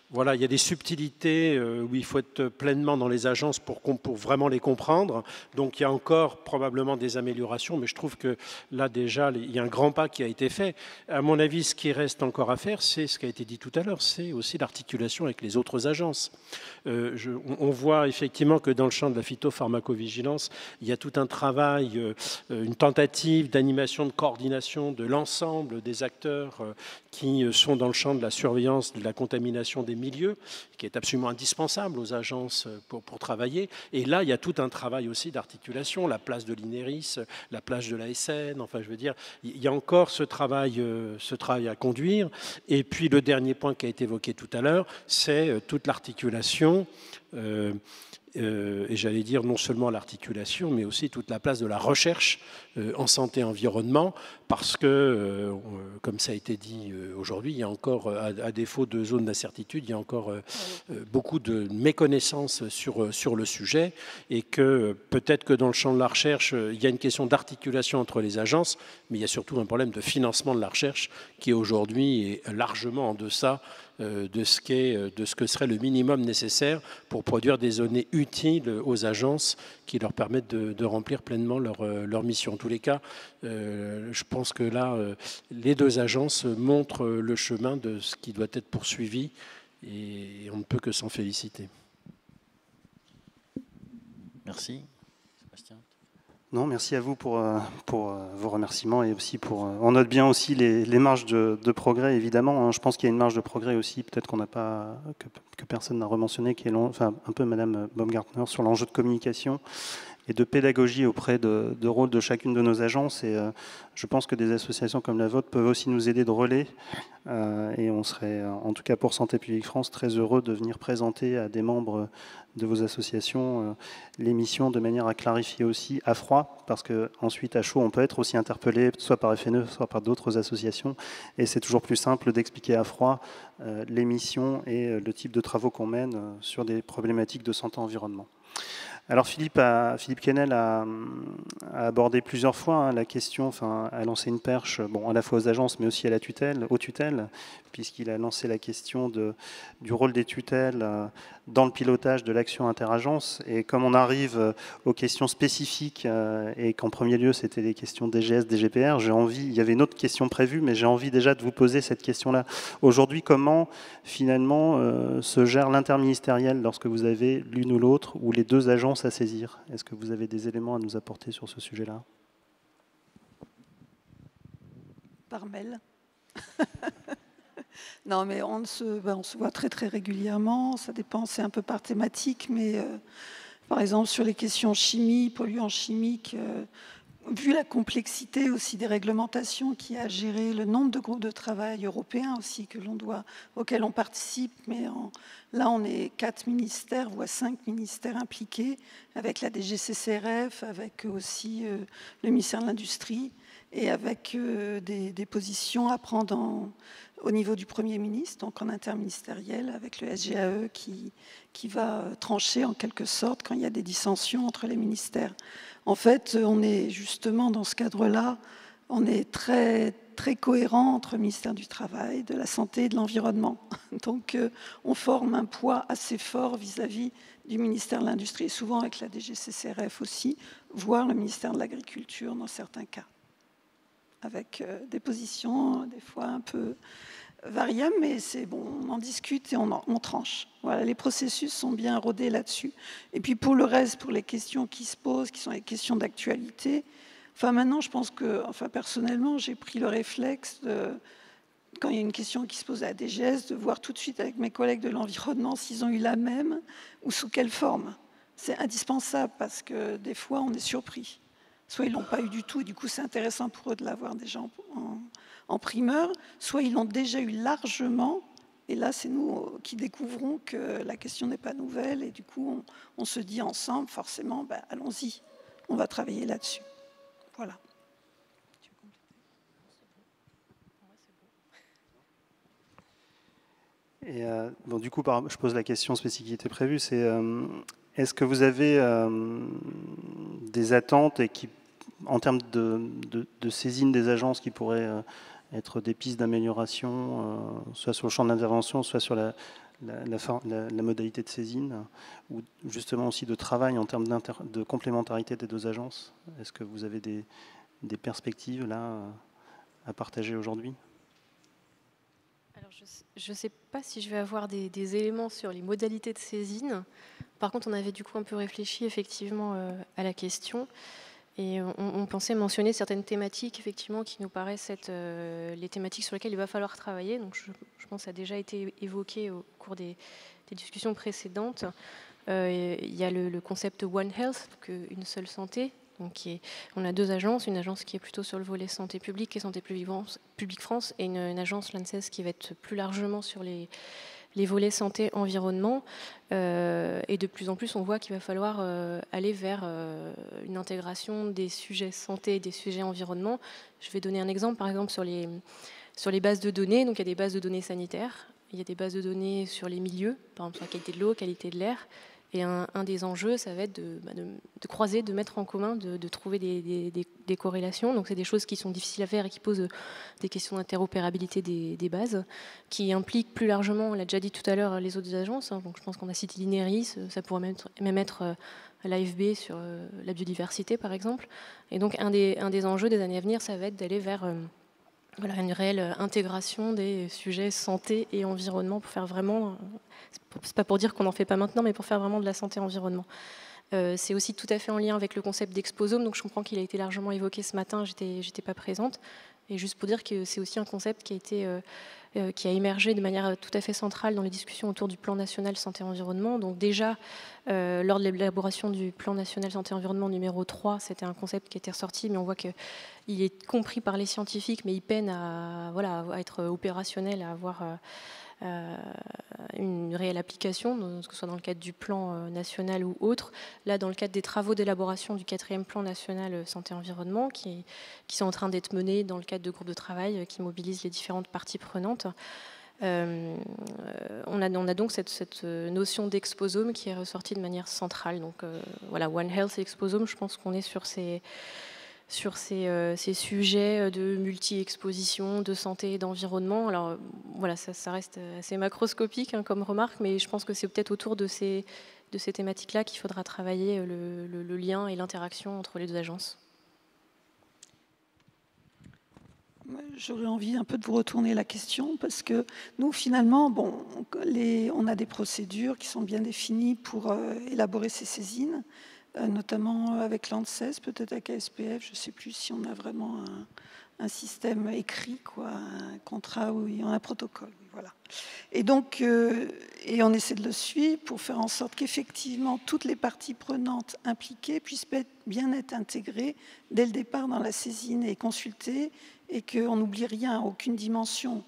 Speaker 7: voilà, il y a des subtilités où il faut être pleinement dans les agences pour vraiment les comprendre. Donc il y a encore probablement des améliorations, mais je trouve que là déjà, il y a un grand pas qui a été fait. À mon avis, ce qui reste encore à faire, c'est ce qui a été dit tout à l'heure, c'est aussi l'articulation avec les autres agences. On voit effectivement que dans le champ de la phytopharmacovigilance, il y a tout un travail, une tentative d'animation de coordination coordination de l'ensemble des acteurs qui sont dans le champ de la surveillance de la contamination des milieux, qui est absolument indispensable aux agences pour travailler. Et là, il y a tout un travail aussi d'articulation, la place de l'INERIS, la place de l'ASN, enfin je veux dire, il y a encore ce travail à conduire. Et puis le dernier point qui a été évoqué tout à l'heure, c'est toute l'articulation et j'allais dire non seulement l'articulation, mais aussi toute la place de la recherche en santé et environnement, parce que, comme ça a été dit aujourd'hui, il y a encore, à défaut de zones d'incertitude, il y a encore beaucoup de méconnaissances sur le sujet, et que peut-être que dans le champ de la recherche, il y a une question d'articulation entre les agences, mais il y a surtout un problème de financement de la recherche qui aujourd'hui est largement en deçà de ce que serait le minimum nécessaire pour produire des données utiles aux agences qui leur permettent de remplir pleinement leur mission. En tous les cas, je pense que là, les deux agences montrent le chemin de ce qui doit être poursuivi et on ne peut que s'en féliciter.
Speaker 1: Merci. Sébastien.
Speaker 4: Non, merci à vous pour vos remerciements et aussi on note bien aussi les marges de progrès, évidemment. Je pense qu'il y a une marge de progrès aussi, peut-être qu'on n'a pas, que personne n'a rementionné, qui est enfin, un peu Madame Baumgartner, sur l'enjeu de communication et de pédagogie auprès de rôle de chacune de nos agences. Et je pense que des associations comme la vôtre peuvent aussi nous aider de relais. Et on serait, en tout cas pour Santé publique France, très heureux de venir présenter à des membres de vos associations l'émission de manière à clarifier aussi à froid, parce qu'ensuite à chaud on peut être aussi interpellé soit par FNE, soit par d'autres associations, et c'est toujours plus simple d'expliquer à froid l'émission et le type de travaux qu'on mène sur des problématiques de santé-environnement. Alors Philippe Quesnel a abordé plusieurs fois la question, enfin a lancé une perche, bon, à la fois aux agences mais aussi à aux tutelles, puisqu'il a lancé la question du rôle des tutelles dans le pilotage de l'action interagence. Et comme on arrive aux questions spécifiques et qu'en premier lieu c'était les questions DGS, DGPR, il y avait une autre question prévue, mais j'ai envie déjà de vous poser cette question-là. Aujourd'hui, comment finalement se gère l'interministériel lorsque vous avez l'une ou l'autre ou les deux agences à saisir? Est-ce que vous avez des éléments à nous apporter sur ce sujet-là?
Speaker 12: Par mail. Non, mais on se voit très très régulièrement. Ça dépend, c'est un peu par thématique, mais par exemple sur les questions chimie, polluants chimiques, vu la complexité aussi des réglementations qui a géré, le nombre de groupes de travail européens aussi auxquels on participe, mais là on est 4 ministères, voire 5 ministères impliqués, avec la DGCCRF, avec aussi le ministère de l'Industrie, et avec des positions à prendre au niveau du Premier ministre, donc en interministériel, avec le SGAE qui va trancher en quelque sorte quand il y a des dissensions entre les ministères. En fait, on est justement dans ce cadre-là, on est très, très cohérent entre le ministère du Travail, de la Santé et de l'Environnement. Donc, on forme un poids assez fort vis-à-vis du ministère de l'Industrie, et souvent avec la DGCCRF aussi, voire le ministère de l'Agriculture dans certains cas, avec des positions des fois un peu variables, mais c'est bon, on en discute et on tranche. Voilà, les processus sont bien rodés là-dessus. Et puis pour le reste, pour les questions qui se posent, qui sont les questions d'actualité, enfin maintenant je pense que, enfin personnellement, j'ai pris le réflexe quand il y a une question qui se pose à la DGS, de voir tout de suite avec mes collègues de l'environnement s'ils ont eu la même ou sous quelle forme. C'est indispensable parce que des fois on est surpris. Soit ils ne l'ont pas eu du tout, et du coup c'est intéressant pour eux de l'avoir déjà en primeur, soit ils l'ont déjà eu largement, et là c'est nous qui découvrons que la question n'est pas nouvelle, et du coup on se dit ensemble, forcément, ben, allons-y, on va travailler là-dessus. Voilà.
Speaker 4: Et bon, du coup, je pose la question spécifique qui était prévue, c'est est-ce que vous avez des attentes et en termes de saisine des agences qui pourraient être des pistes d'amélioration, soit sur le champ d'intervention, soit sur la modalité de saisine, ou justement aussi de travail en termes de complémentarité des deux agences? Est-ce que vous avez des perspectives là à partager aujourd'hui?
Speaker 11: Alors, je ne sais pas si je vais avoir des éléments sur les modalités de saisine. Par contre, on avait du coup un peu réfléchi effectivement à la question. Et on pensait mentionner certaines thématiques, effectivement, qui nous paraissent être les thématiques sur lesquelles il va falloir travailler. Donc, je pense que ça a déjà été évoqué au cours des discussions précédentes. Il y a le concept One Health, donc une seule santé. Donc, on a deux agences, une agence qui est plutôt sur le volet santé publique et santé publique France, et une agence, l'ANSES, qui va être plus largement sur les volets santé-environnement. Et de plus en plus, on voit qu'il va falloir aller vers une intégration des sujets santé et des sujets environnement. Je vais donner un exemple, par exemple, sur les bases de données. Donc, il y a des bases de données sanitaires, il y a des bases de données sur les milieux, par exemple sur la qualité de l'eau, qualité de l'air. Et un des enjeux, ça va être de croiser, de mettre en commun, de trouver des corrélations. Donc, c'est des choses qui sont difficiles à faire et qui posent des questions d'interopérabilité des bases, qui impliquent plus largement, on l'a déjà dit tout à l'heure, les autres agences. Donc, je pense qu'on a cité l'INERIS, ça pourrait même être l'AFB sur la biodiversité, par exemple. Et donc, un des enjeux des années à venir, ça va être d'aller vers une réelle intégration des sujets santé et environnement pour faire vraiment, c'est pas pour dire qu'on n'en fait pas maintenant, mais pour faire vraiment de la santé-environnement. C'est aussi tout à fait en lien avec le concept d'exposome, donc je comprends qu'il a été largement évoqué ce matin, j'étais pas présente. Et juste pour dire que c'est aussi un concept qui a émergé de manière tout à fait centrale dans les discussions autour du plan national santé-environnement. Donc déjà, lors de l'élaboration du plan national santé-environnement numéro 3, c'était un concept qui était ressorti, mais on voit qu'il est compris par les scientifiques, mais il peine à être opérationnel, à avoir une réelle application, que ce soit dans le cadre du plan national ou autre. Là, dans le cadre des travaux d'élaboration du 4e plan national santé-environnement, qui sont en train d'être menés dans le cadre de groupes de travail qui mobilisent les différentes parties prenantes, on a donc cette notion d'exposome qui est ressortie de manière centrale. Donc One Health et exposome, je pense qu'on est sur ces sujets de multi-exposition, de santé et d'environnement. Alors voilà, ça reste assez macroscopique comme remarque, mais je pense que c'est peut-être autour de ces thématiques-là qu'il faudra travailler le lien et l'interaction entre les deux agences.
Speaker 12: J'aurais envie un peu de vous retourner la question, parce que nous, finalement, on a des procédures qui sont bien définies pour élaborer ces saisines, notamment avec l'ANSES, peut-être avec ASPF, je ne sais plus si on a vraiment un système écrit, un contrat où il y a un protocole. Voilà. Et donc, on essaie de le suivre pour faire en sorte qu'effectivement toutes les parties prenantes impliquées puissent bien être intégrées dès le départ dans la saisine et consultées, et qu'on n'oublie rien, aucune dimension.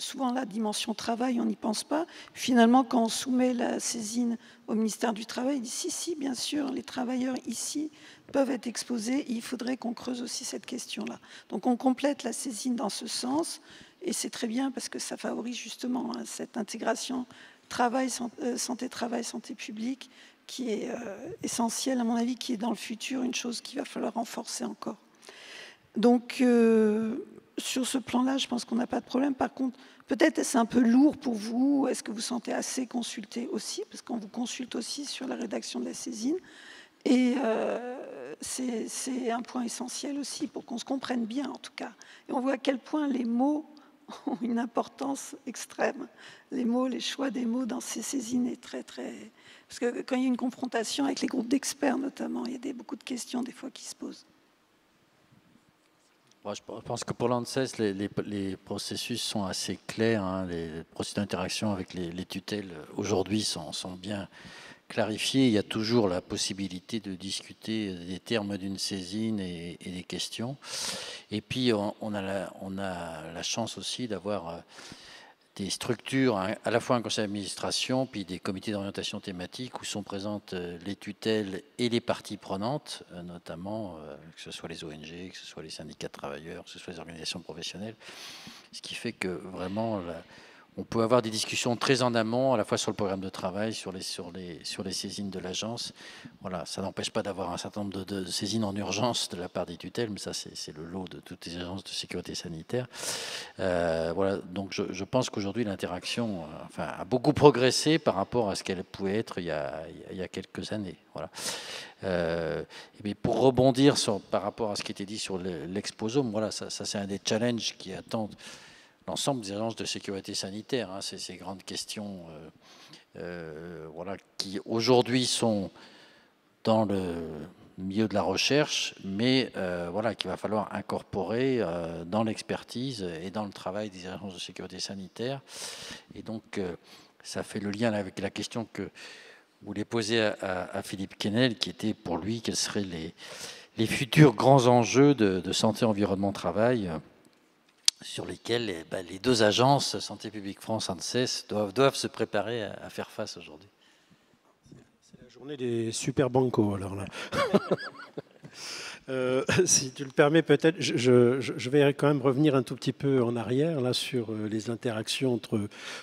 Speaker 12: Souvent, la dimension travail, on n'y pense pas. Finalement, quand on soumet la saisine au ministère du Travail, il dit si, bien sûr, les travailleurs ici peuvent être exposés. Il faudrait qu'on creuse aussi cette question-là. Donc, on complète la saisine dans ce sens, et c'est très bien parce que ça favorise justement cette intégration santé-travail, santé publique, qui est essentielle, à mon avis, qui est dans le futur une chose qu'il va falloir renforcer encore. Donc, sur ce plan-là, je pense qu'on n'a pas de problème. Par contre, peut-être est-ce un peu lourd pour vous? Est-ce que vous sentez assez consulté aussi? Parce qu'on vous consulte aussi sur la rédaction de la saisine. Et c'est un point essentiel aussi pour qu'on se comprenne bien, en tout cas. Et on voit à quel point les mots ont une importance extrême. Les mots, les choix des mots dans ces saisines est très, très... Parce que quand il y a une confrontation avec les groupes d'experts, notamment, il y a beaucoup de questions, des fois, qui se posent.
Speaker 1: Je pense que pour l'ANSES, les processus sont assez clairs. Les processus d'interaction avec les tutelles aujourd'hui sont bien clarifiés. Il y a toujours la possibilité de discuter des termes d'une saisine et des questions. Et puis, on a la chance aussi d'avoir des structures, à la fois un conseil d'administration, puis des comités d'orientation thématique où sont présentes les tutelles et les parties prenantes, notamment que ce soit les ONG, que ce soit les syndicats de travailleurs, que ce soit les organisations professionnelles, ce qui fait que vraiment on peut avoir des discussions très en amont, à la fois sur le programme de travail, sur les saisines de l'agence. Voilà, ça n'empêche pas d'avoir un certain nombre de saisines en urgence de la part des tutelles, mais ça, c'est le lot de toutes les agences de sécurité sanitaire. Voilà, donc je pense qu'aujourd'hui, l'interaction a beaucoup progressé par rapport à ce qu'elle pouvait être il y a quelques années. Voilà. Mais pour rebondir par rapport à ce qui était dit sur l'exposome, voilà, ça c'est un des challenges qui attendent l'ensemble des agences de sécurité sanitaire, ces grandes questions qui aujourd'hui sont dans milieu de la recherche, mais voilà, qu'il va falloir incorporer dans l'expertise et dans le travail des agences de sécurité sanitaire. Et donc, ça fait le lien avec la question que vous voulez poser à Philippe Quesnel, qui était pour lui, quels seraient les futurs grands enjeux de santé, environnement, travail, sur lesquels les deux agences, Santé publique France, ANSES, doivent se préparer à faire face aujourd'hui.
Speaker 7: C'est la journée des super bancos, alors là. Si tu le permets, peut-être, je vais quand même revenir un tout petit peu en arrière là, sur les interactions entre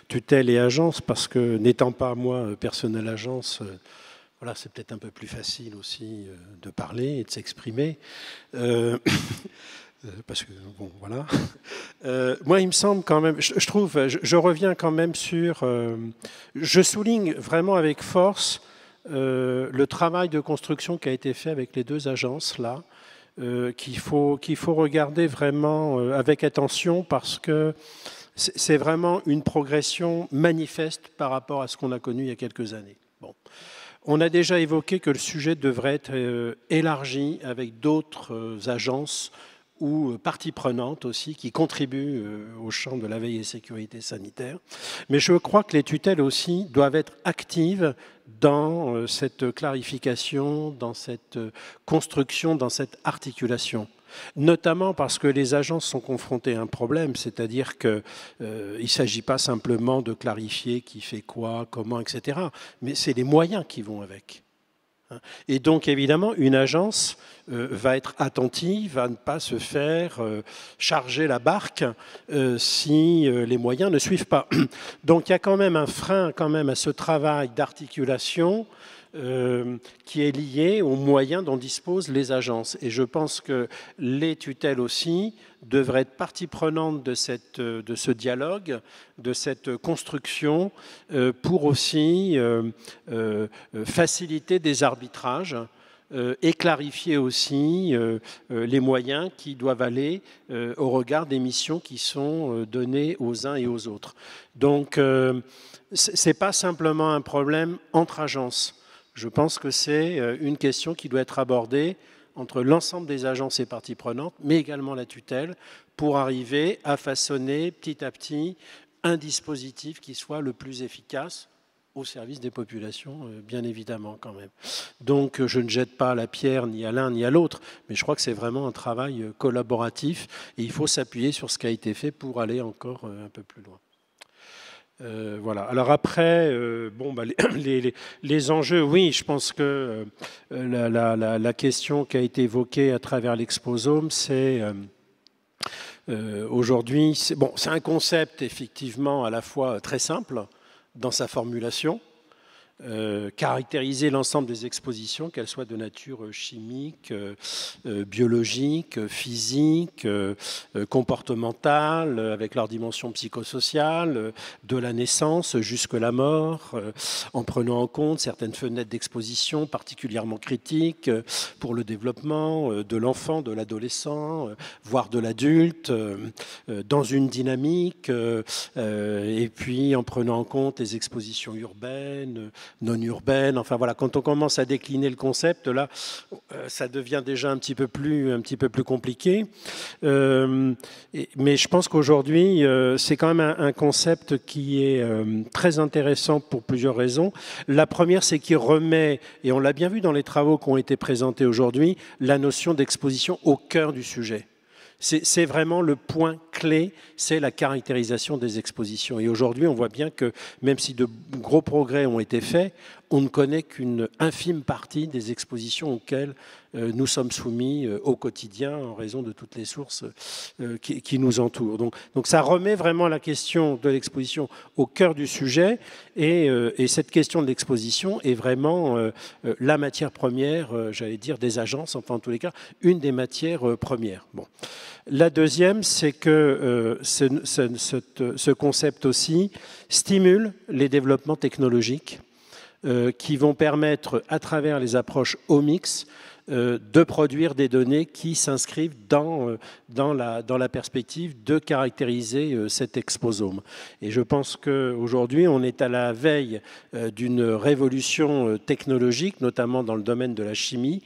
Speaker 7: tutelle et agence, parce que n'étant pas moi personnel agence, voilà, c'est peut-être un peu plus facile aussi de parler et de s'exprimer. Parce que, bon, voilà. Moi, il me semble quand même, je reviens quand même sur... je souligne vraiment avec force le travail de construction qui a été fait avec les deux agences, là, qu'il faut regarder vraiment avec attention, parce que c'est vraiment une progression manifeste par rapport à ce qu'on a connu il y a quelques années. Bon. On a déjà évoqué que le sujet devrait être élargi avec d'autres agences ou parties prenantes aussi qui contribuent au champ de la veille et sécurité sanitaire. Mais je crois que les tutelles aussi doivent être actives dans cette clarification, dans cette construction, dans cette articulation. Notamment parce que les agences sont confrontées à un problème, c'est-à-dire qu'il ne s'agit pas simplement de clarifier qui fait quoi, comment, etc. Mais c'est les moyens qui vont avec. Et donc, évidemment, une agence va être attentive à ne pas se faire charger la barque si les moyens ne suivent pas. Donc, il y a quand même un frein à ce travail d'articulation qui est lié aux moyens dont disposent les agences. Et je pense que les tutelles aussi devraient être partie prenante de ce dialogue, de cette construction, pour aussi faciliter des arbitrages et clarifier aussi les moyens qui doivent aller au regard des missions qui sont données aux uns et aux autres. Donc, ce n'est pas simplement un problème entre agences. Je pense que c'est une question qui doit être abordée entre l'ensemble des agences et parties prenantes, mais également la tutelle, pour arriver à façonner petit à petit un dispositif qui soit le plus efficace au service des populations, bien évidemment quand même. Donc je ne jette pas la pierre ni à l'un ni à l'autre, mais je crois que c'est vraiment un travail collaboratif et il faut s'appuyer sur ce qui a été fait pour aller encore un peu plus loin. Voilà. Alors après, bon, les enjeux, oui, je pense que la question qui a été évoquée à travers l'Exposome, c'est aujourd'hui, c'est un concept effectivement à la fois très simple dans sa formulation, caractériser l'ensemble des expositions, qu'elles soient de nature chimique, biologique, physique, comportementale, avec leur dimension psychosociale, de la naissance jusqu'à la mort, en prenant en compte certaines fenêtres d'exposition particulièrement critiques pour le développement de l'enfant, de l'adolescent, voire de l'adulte, dans une dynamique, et puis en prenant en compte les expositions urbaines, non urbaine, enfin voilà, quand on commence à décliner le concept, là, ça devient déjà un petit peu plus compliqué. Mais je pense qu'aujourd'hui, c'est quand même un concept qui est très intéressant pour plusieurs raisons. La première, c'est qu'il remet, et on l'a bien vu dans les travaux qui ont été présentés aujourd'hui, la notion d'exposition au cœur du sujet. C'est vraiment le point clé, c'est la caractérisation des expositions. Et aujourd'hui, on voit bien que même si de gros progrès ont été faits, on ne connaît qu'une infime partie des expositions auxquelles nous sommes soumis au quotidien en raison de toutes les sources qui nous entourent. Donc ça remet vraiment la question de l'exposition au cœur du sujet et cette question de l'exposition est vraiment la matière première, j'allais dire, des agences, enfin en tous les cas, une des matières premières. Bon. La deuxième, c'est que ce concept aussi stimule les développements technologiques qui vont permettre, à travers les approches OMIX, de produire des données qui s'inscrivent dans la perspective de caractériser cet exposome. Et je pense qu'aujourd'hui, on est à la veille d'une révolution technologique, notamment dans le domaine de la chimie,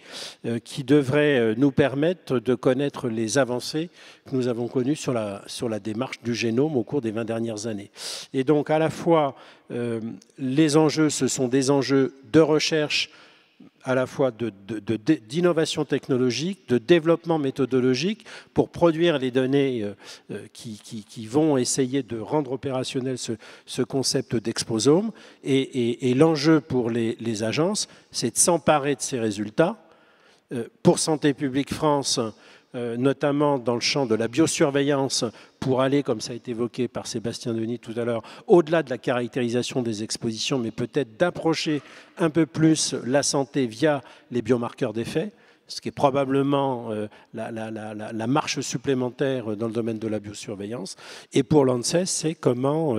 Speaker 7: qui devrait nous permettre de connaître les avancées que nous avons connues sur la démarche du génome au cours des 20 dernières années. Et donc, à la fois, les enjeux, ce sont des enjeux de recherche, à la fois d'innovation technologique, de développement méthodologique pour produire les données qui vont essayer de rendre opérationnel ce concept d'exposome. Et l'enjeu pour les agences, c'est de s'emparer de ces résultats. Pour Santé publique France, notamment dans le champ de la biosurveillance, pour aller, comme ça a été évoqué par Sébastien Denis tout à l'heure, au-delà de la caractérisation des expositions, mais peut-être d'approcher un peu plus la santé via les biomarqueurs d'effet, ce qui est probablement la marche supplémentaire dans le domaine de la biosurveillance. Et pour l'ANSES, c'est comment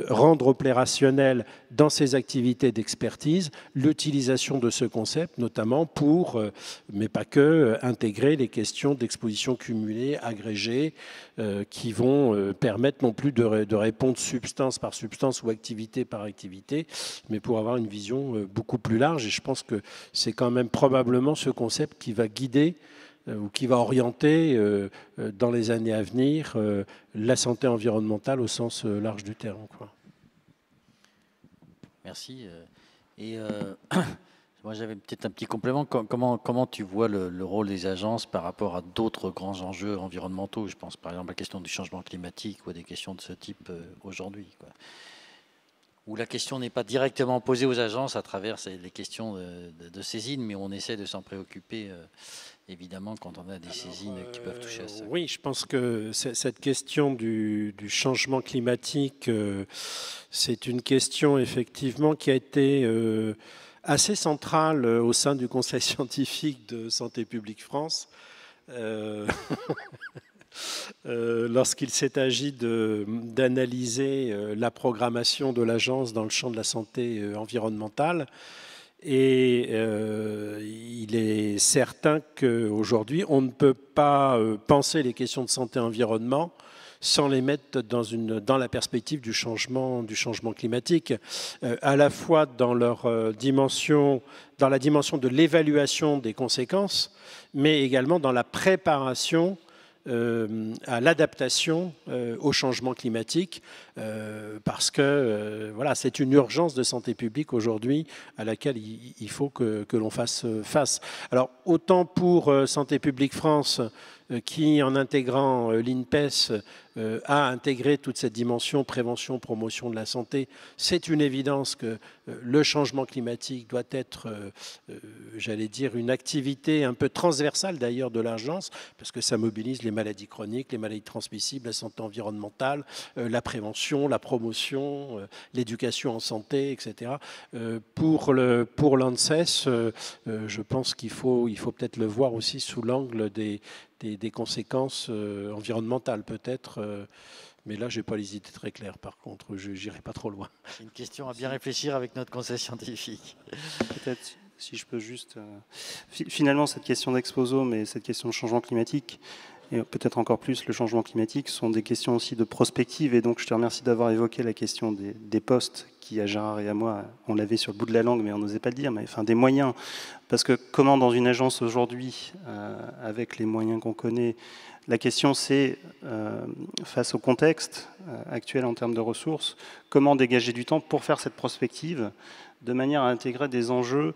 Speaker 7: rendre opérationnel dans ses activités d'expertise l'utilisation de ce concept, notamment pour, mais pas que, intégrer les questions d'exposition cumulée, agrégée, qui vont permettre non plus de répondre substance par substance ou activité par activité, mais pour avoir une vision beaucoup plus large. Et je pense que c'est quand même probablement ce concept qui va guider ou qui va orienter dans les années à venir la santé environnementale au sens large du terme, quoi.
Speaker 1: Merci. Et moi, j'avais peut-être un petit complément. Comment tu vois le rôle des agences par rapport à d'autres grands enjeux environnementaux? Je pense par exemple à la question du changement climatique ou à des questions de ce type aujourd'hui, quoi. Où la question n'est pas directement posée aux agences à travers les questions de saisine, mais on essaie de s'en préoccuper, évidemment, quand on a des saisines qui peuvent toucher à ça.
Speaker 7: Oui, je pense que cette question du changement climatique, c'est une question, effectivement, qui a été assez centrale au sein du Conseil scientifique de Santé publique France. Lorsqu'il s'est agi d'analyser la programmation de l'agence dans le champ de la santé environnementale. Et il est certain qu'aujourd'hui, on ne peut pas penser les questions de santé-environnement sans les mettre dans la perspective du changement climatique, à la fois dans la dimension de l'évaluation des conséquences, mais également dans la préparation à l'adaptation au changement climatique, parce que voilà, c'est une urgence de santé publique aujourd'hui à laquelle il faut que l'on fasse face. Alors, autant pour Santé publique France, qui, en intégrant l'INPES, a intégré toute cette dimension prévention, promotion de la santé. C'est une évidence que le changement climatique doit être, j'allais dire, une activité un peu transversale d'ailleurs de l'agence, parce que ça mobilise les maladies chroniques, les maladies transmissibles, la santé environnementale, la prévention, la promotion, l'éducation en santé, etc. Pour l'ANSES, je pense qu'il faut peut-être le voir aussi sous l'angle des conséquences environnementales peut-être, mais là je n'ai pas les idées très claires par contre, je n'irai pas trop loin.
Speaker 1: C'est une question à bien réfléchir avec notre conseil scientifique.
Speaker 4: Peut-être si je peux juste... finalement cette question d'exposome et cette question de changement climatique, et peut-être encore plus le changement climatique, sont des questions aussi de prospective, et donc je te remercie d'avoir évoqué la question des postes qui, à Gérard et à moi, on l'avait sur le bout de la langue, mais on n'osait pas le dire, mais enfin des moyens. Parce que comment dans une agence aujourd'hui, avec les moyens qu'on connaît, la question c'est, face au contexte actuel en termes de ressources, comment dégager du temps pour faire cette prospective de manière à intégrer des enjeux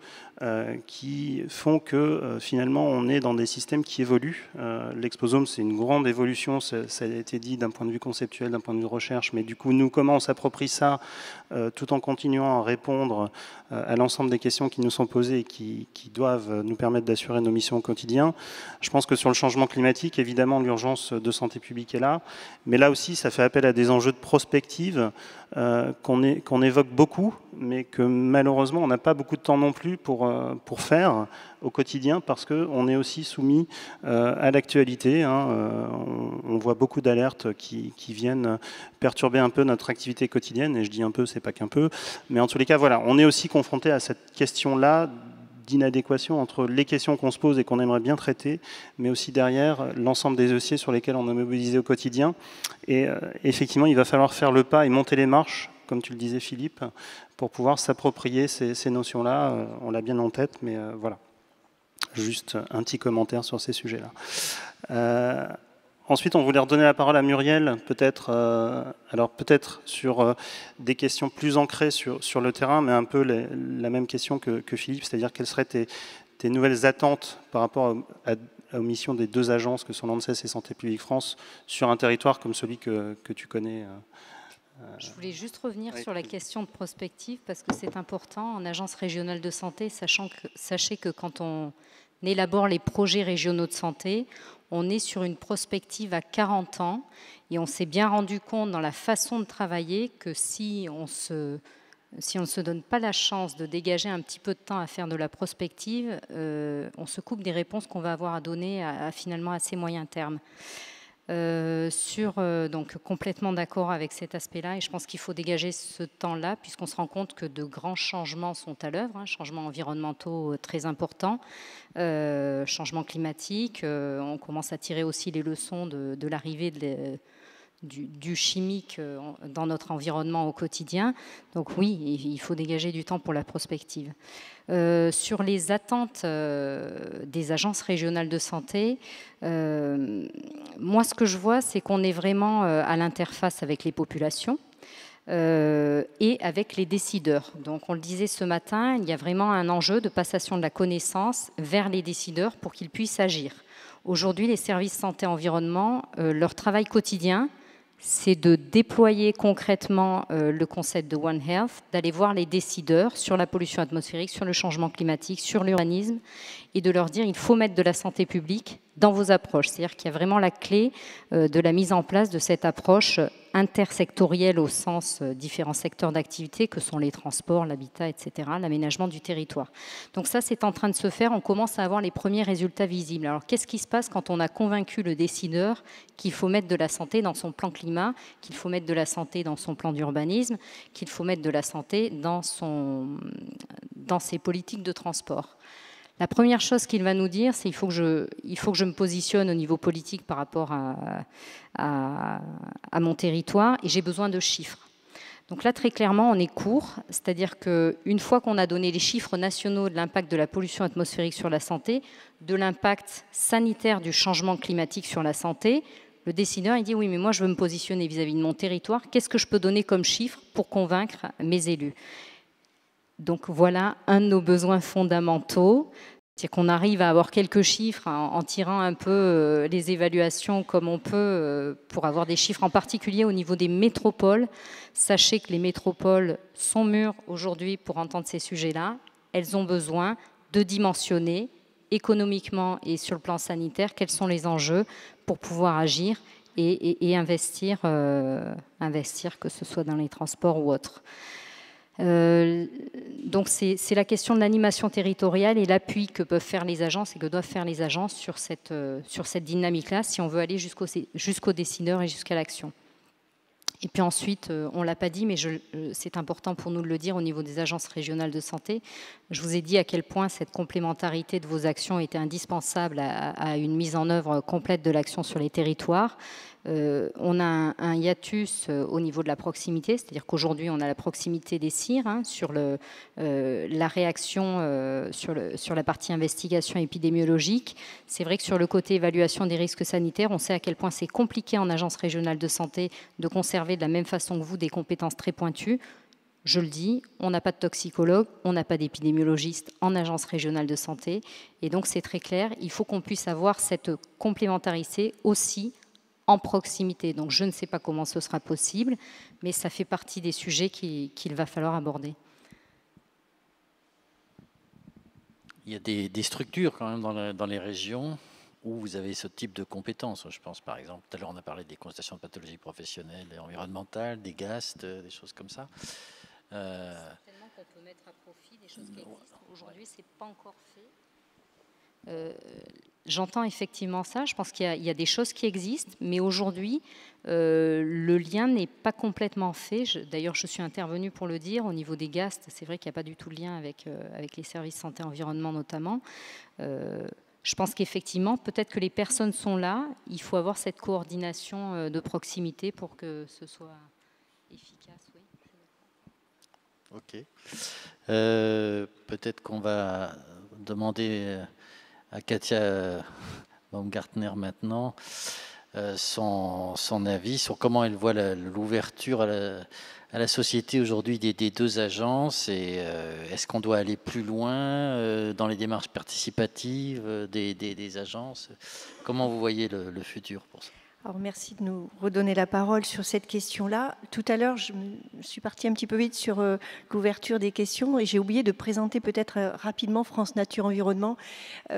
Speaker 4: qui font que finalement on est dans des systèmes qui évoluent. L'exposome, c'est une grande évolution, ça a été dit d'un point de vue conceptuel, d'un point de vue recherche, mais du coup nous, comment on s'approprie ça tout en continuant à répondre à l'ensemble des questions qui nous sont posées et qui doivent nous permettre d'assurer nos missions au quotidien. Je pense que sur le changement climatique, évidemment l'urgence de santé publique est là, mais là aussi ça fait appel à des enjeux de prospective qu'on évoque beaucoup, mais que malheureusement on n'a pas beaucoup de temps non plus pour faire au quotidien, parce qu'on est aussi soumis à l'actualité. On voit beaucoup d'alertes qui viennent perturber un peu notre activité quotidienne, et je dis un peu, c'est pas qu'un peu, mais en tous les cas, voilà, on est aussi confronté à cette question-là d'inadéquation entre les questions qu'on se pose et qu'on aimerait bien traiter, mais aussi derrière l'ensemble des dossiers sur lesquels on est mobilisé au quotidien. Et effectivement, il va falloir faire le pas et monter les marches, comme tu le disais Philippe, pour pouvoir s'approprier ces notions-là. On l'a bien en tête, mais voilà. Juste un petit commentaire sur ces sujets-là. Ensuite, on voulait redonner la parole à Muriel, peut-être sur des questions plus ancrées sur le terrain, mais un peu la même question que Philippe, c'est-à-dire quelles seraient tes nouvelles attentes par rapport aux missions des deux agences que sont l'ANSES et Santé publique France sur un territoire comme celui que tu connais.
Speaker 10: Je voulais juste revenir sur la question de prospective parce que c'est important. En agence régionale de santé, sachez que quand on élabore les projets régionaux de santé, on est sur une prospective à 40 ans et on s'est bien rendu compte dans la façon de travailler que si on ne se donne pas la chance de dégager un petit peu de temps à faire de la prospective, on se coupe des réponses qu'on va avoir à donner à finalement assez moyen terme. Donc complètement d'accord avec cet aspect-là et je pense qu'il faut dégager ce temps-là puisqu'on se rend compte que de grands changements sont à l'œuvre, changements environnementaux très importants, changements climatiques, on commence à tirer aussi les leçons de l'arrivée du chimique dans notre environnement au quotidien. Donc oui, il faut dégager du temps pour la prospective. Sur les attentes des agences régionales de santé, moi ce que je vois, c'est qu'on est vraiment à l'interface avec les populations et avec les décideurs. Donc on le disait ce matin, il y a vraiment un enjeu de passation de la connaissance vers les décideurs pour qu'ils puissent agir. Aujourd'hui, les services santé-environnement, leur travail quotidien, c'est de déployer concrètement le concept de One Health, d'aller voir les décideurs sur la pollution atmosphérique, sur le changement climatique, sur l'urbanisme, et de leur dire il faut mettre de la santé publique dans vos approches. C'est-à-dire qu'il y a vraiment la clé de la mise en place de cette approche intersectorielle au sens différents secteurs d'activité que sont les transports, l'habitat, etc., l'aménagement du territoire. Donc ça, c'est en train de se faire. On commence à avoir les premiers résultats visibles. Alors, qu'est-ce qui se passe quand on a convaincu le décideur qu'il faut mettre de la santé dans son plan climat, qu'il faut mettre de la santé dans son plan d'urbanisme, qu'il faut mettre de la santé dans ses politiques de transport? La première chose qu'il va nous dire, c'est qu'il faut que je me positionne au niveau politique par rapport à mon territoire et j'ai besoin de chiffres. Donc là, très clairement, on est court, c'est-à-dire qu'une fois qu'on a donné les chiffres nationaux de l'impact de la pollution atmosphérique sur la santé, de l'impact sanitaire du changement climatique sur la santé, le décideur, il dit oui, mais moi, je veux me positionner vis-à-vis de mon territoire. Qu'est-ce que je peux donner comme chiffre pour convaincre mes élus ? Donc voilà un de nos besoins fondamentaux, c'est qu'on arrive à avoir quelques chiffres en tirant un peu les évaluations comme on peut pour avoir des chiffres en particulier au niveau des métropoles. Sachez que les métropoles sont mûres aujourd'hui pour entendre ces sujets-là. Elles ont besoin de dimensionner économiquement et sur le plan sanitaire quels sont les enjeux pour pouvoir agir et investir, que ce soit dans les transports ou autres. Donc c'est la question de l'animation territoriale et l'appui que peuvent faire les agences et que doivent faire les agences sur cette dynamique-là si on veut aller jusqu'aux décideurs et jusqu'à l'action. Et puis ensuite, on ne l'a pas dit, mais c'est important pour nous de le dire au niveau des agences régionales de santé. Je vous ai dit à quel point cette complémentarité de vos actions était indispensable à une mise en œuvre complète de l'action sur les territoires. On a un hiatus au niveau de la proximité, c'est-à-dire qu'aujourd'hui, on a la proximité des CIR sur la réaction sur la partie investigation épidémiologique. C'est vrai que sur le côté évaluation des risques sanitaires, on sait à quel point c'est compliqué en agence régionale de santé de conserver de la même façon que vous des compétences très pointues. Je le dis, on n'a pas de toxicologue, on n'a pas d'épidémiologiste en agence régionale de santé. Et donc, c'est très clair, il faut qu'on puisse avoir cette complémentarité aussi en proximité. Donc, je ne sais pas comment ce sera possible, mais ça fait partie des sujets qu'il va falloir aborder.
Speaker 1: Il y a des structures quand même dans les régions où vous avez ce type de compétences. Je pense par exemple, tout à l'heure on a parlé des constatations de pathologies professionnelles et environnementales, des GAST, des choses comme ça.
Speaker 10: Certainement qu'on peut mettre à profit des choses qui existent. Aujourd'hui, ce n'est pas encore fait. J'entends effectivement ça. Je pense qu'il y a des choses qui existent, mais aujourd'hui, le lien n'est pas complètement fait. D'ailleurs, je suis intervenue pour le dire. Au niveau des GAST, c'est vrai qu'il n'y a pas du tout de lien avec les services santé-environnement notamment. Je pense qu'effectivement, peut-être que les personnes sont là. Il faut avoir cette coordination de proximité pour que ce soit efficace. Oui.
Speaker 1: Ok. Peut-être qu'on va demander à Katia Baumgartner maintenant son avis sur comment elle voit l'ouverture à la société aujourd'hui des deux agences, et est-ce qu'on doit aller plus loin dans les démarches participatives des agences? Comment vous voyez le futur pour ça?
Speaker 6: Alors merci de nous redonner la parole sur cette question-là. Tout à l'heure, je suis partie un petit peu vite sur l'ouverture des questions et j'ai oublié de présenter peut-être rapidement France Nature Environnement.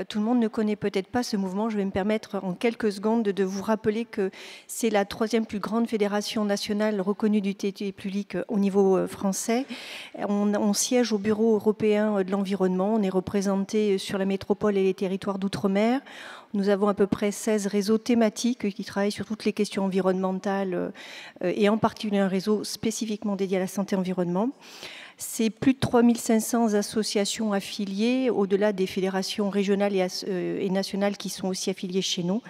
Speaker 6: Tout le monde ne connaît peut-être pas ce mouvement. Je vais me permettre en quelques secondes de vous rappeler que c'est la 3e plus grande fédération nationale reconnue d'utilité publique au niveau français. On siège au Bureau européen de l'environnement. On est représenté sur la métropole et les territoires d'outre-mer. Nous avons à peu près 16 réseaux thématiques qui travaillent sur toutes les questions environnementales et en particulier un réseau spécifiquement dédié à la santé-environnement. C'est plus de 3500 associations affiliées, au-delà des fédérations régionales et nationales qui sont aussi affiliées chez nous.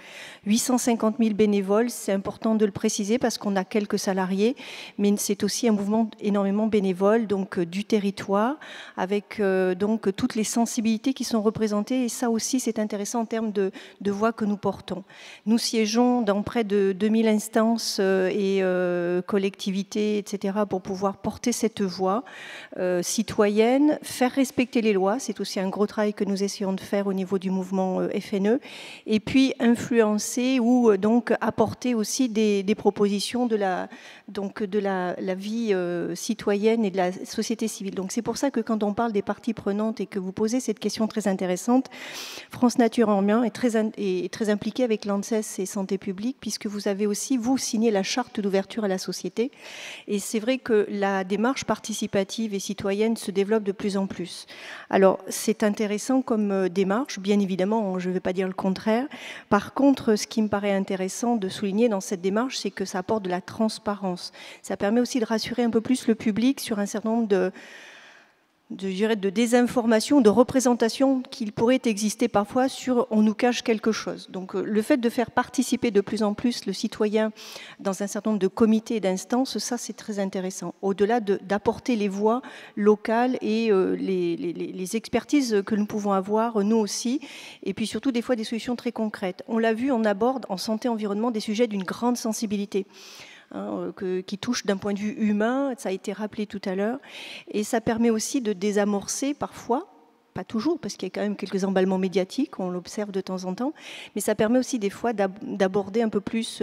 Speaker 6: 850 000 bénévoles, c'est important de le préciser parce qu'on a quelques salariés, mais c'est aussi un mouvement énormément bénévole, donc du territoire, avec donc toutes les sensibilités qui sont représentées. Et ça aussi, c'est intéressant en termes de voix que nous portons. Nous siégeons dans près de 2000 instances et collectivités, etc., pour pouvoir porter cette voix citoyenne, faire respecter les lois, c'est aussi un gros travail que nous essayons de faire au niveau du mouvement FNE, et puis influencer ou donc apporter aussi des propositions de la vie citoyenne et de la société civile. Donc c'est pour ça que quand on parle des parties prenantes et que vous posez cette question très intéressante, France Nature Environnement est très impliquée avec l'ANSES et Santé publique, puisque vous avez aussi, vous, signé la charte d'ouverture à la société. Et c'est vrai que la démarche participative et citoyenne se développe de plus en plus. Alors, c'est intéressant comme démarche, bien évidemment, je ne vais pas dire le contraire. Par contre, ce qui me paraît intéressant de souligner dans cette démarche, c'est que ça apporte de la transparence. Ça permet aussi de rassurer un peu plus le public sur un certain nombre de désinformation, de représentation qu'il pourrait exister parfois sur « on nous cache quelque chose ». Donc le fait de faire participer de plus en plus le citoyen dans un certain nombre de comités et d'instances, ça c'est très intéressant. Au-delà d'apporter les voix locales et les expertises que nous pouvons avoir, nous aussi, et puis surtout des fois des solutions très concrètes. On l'a vu, on aborde en santé-environnement des sujets d'une grande sensibilité. Qui touche d'un point de vue humain, ça a été rappelé tout à l'heure, et ça permet aussi de désamorcer parfois, pas toujours, parce qu'il y a quand même quelques emballements médiatiques, on l'observe de temps en temps, mais ça permet aussi des fois d'aborder un peu plus,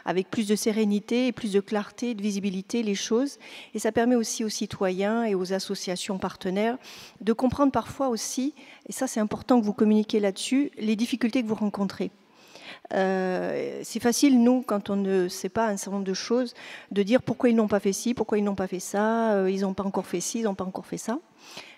Speaker 6: avec plus de sérénité, et plus de clarté, de visibilité les choses, et ça permet aussi aux citoyens et aux associations partenaires de comprendre parfois aussi, et ça c'est important que vous communiquiez là-dessus, les difficultés que vous rencontrez. C'est facile, nous, quand on ne sait pas un certain nombre de choses, de dire pourquoi ils n'ont pas fait ci, pourquoi ils n'ont pas fait ça, ils n'ont pas encore fait ci, ils n'ont pas encore fait ça.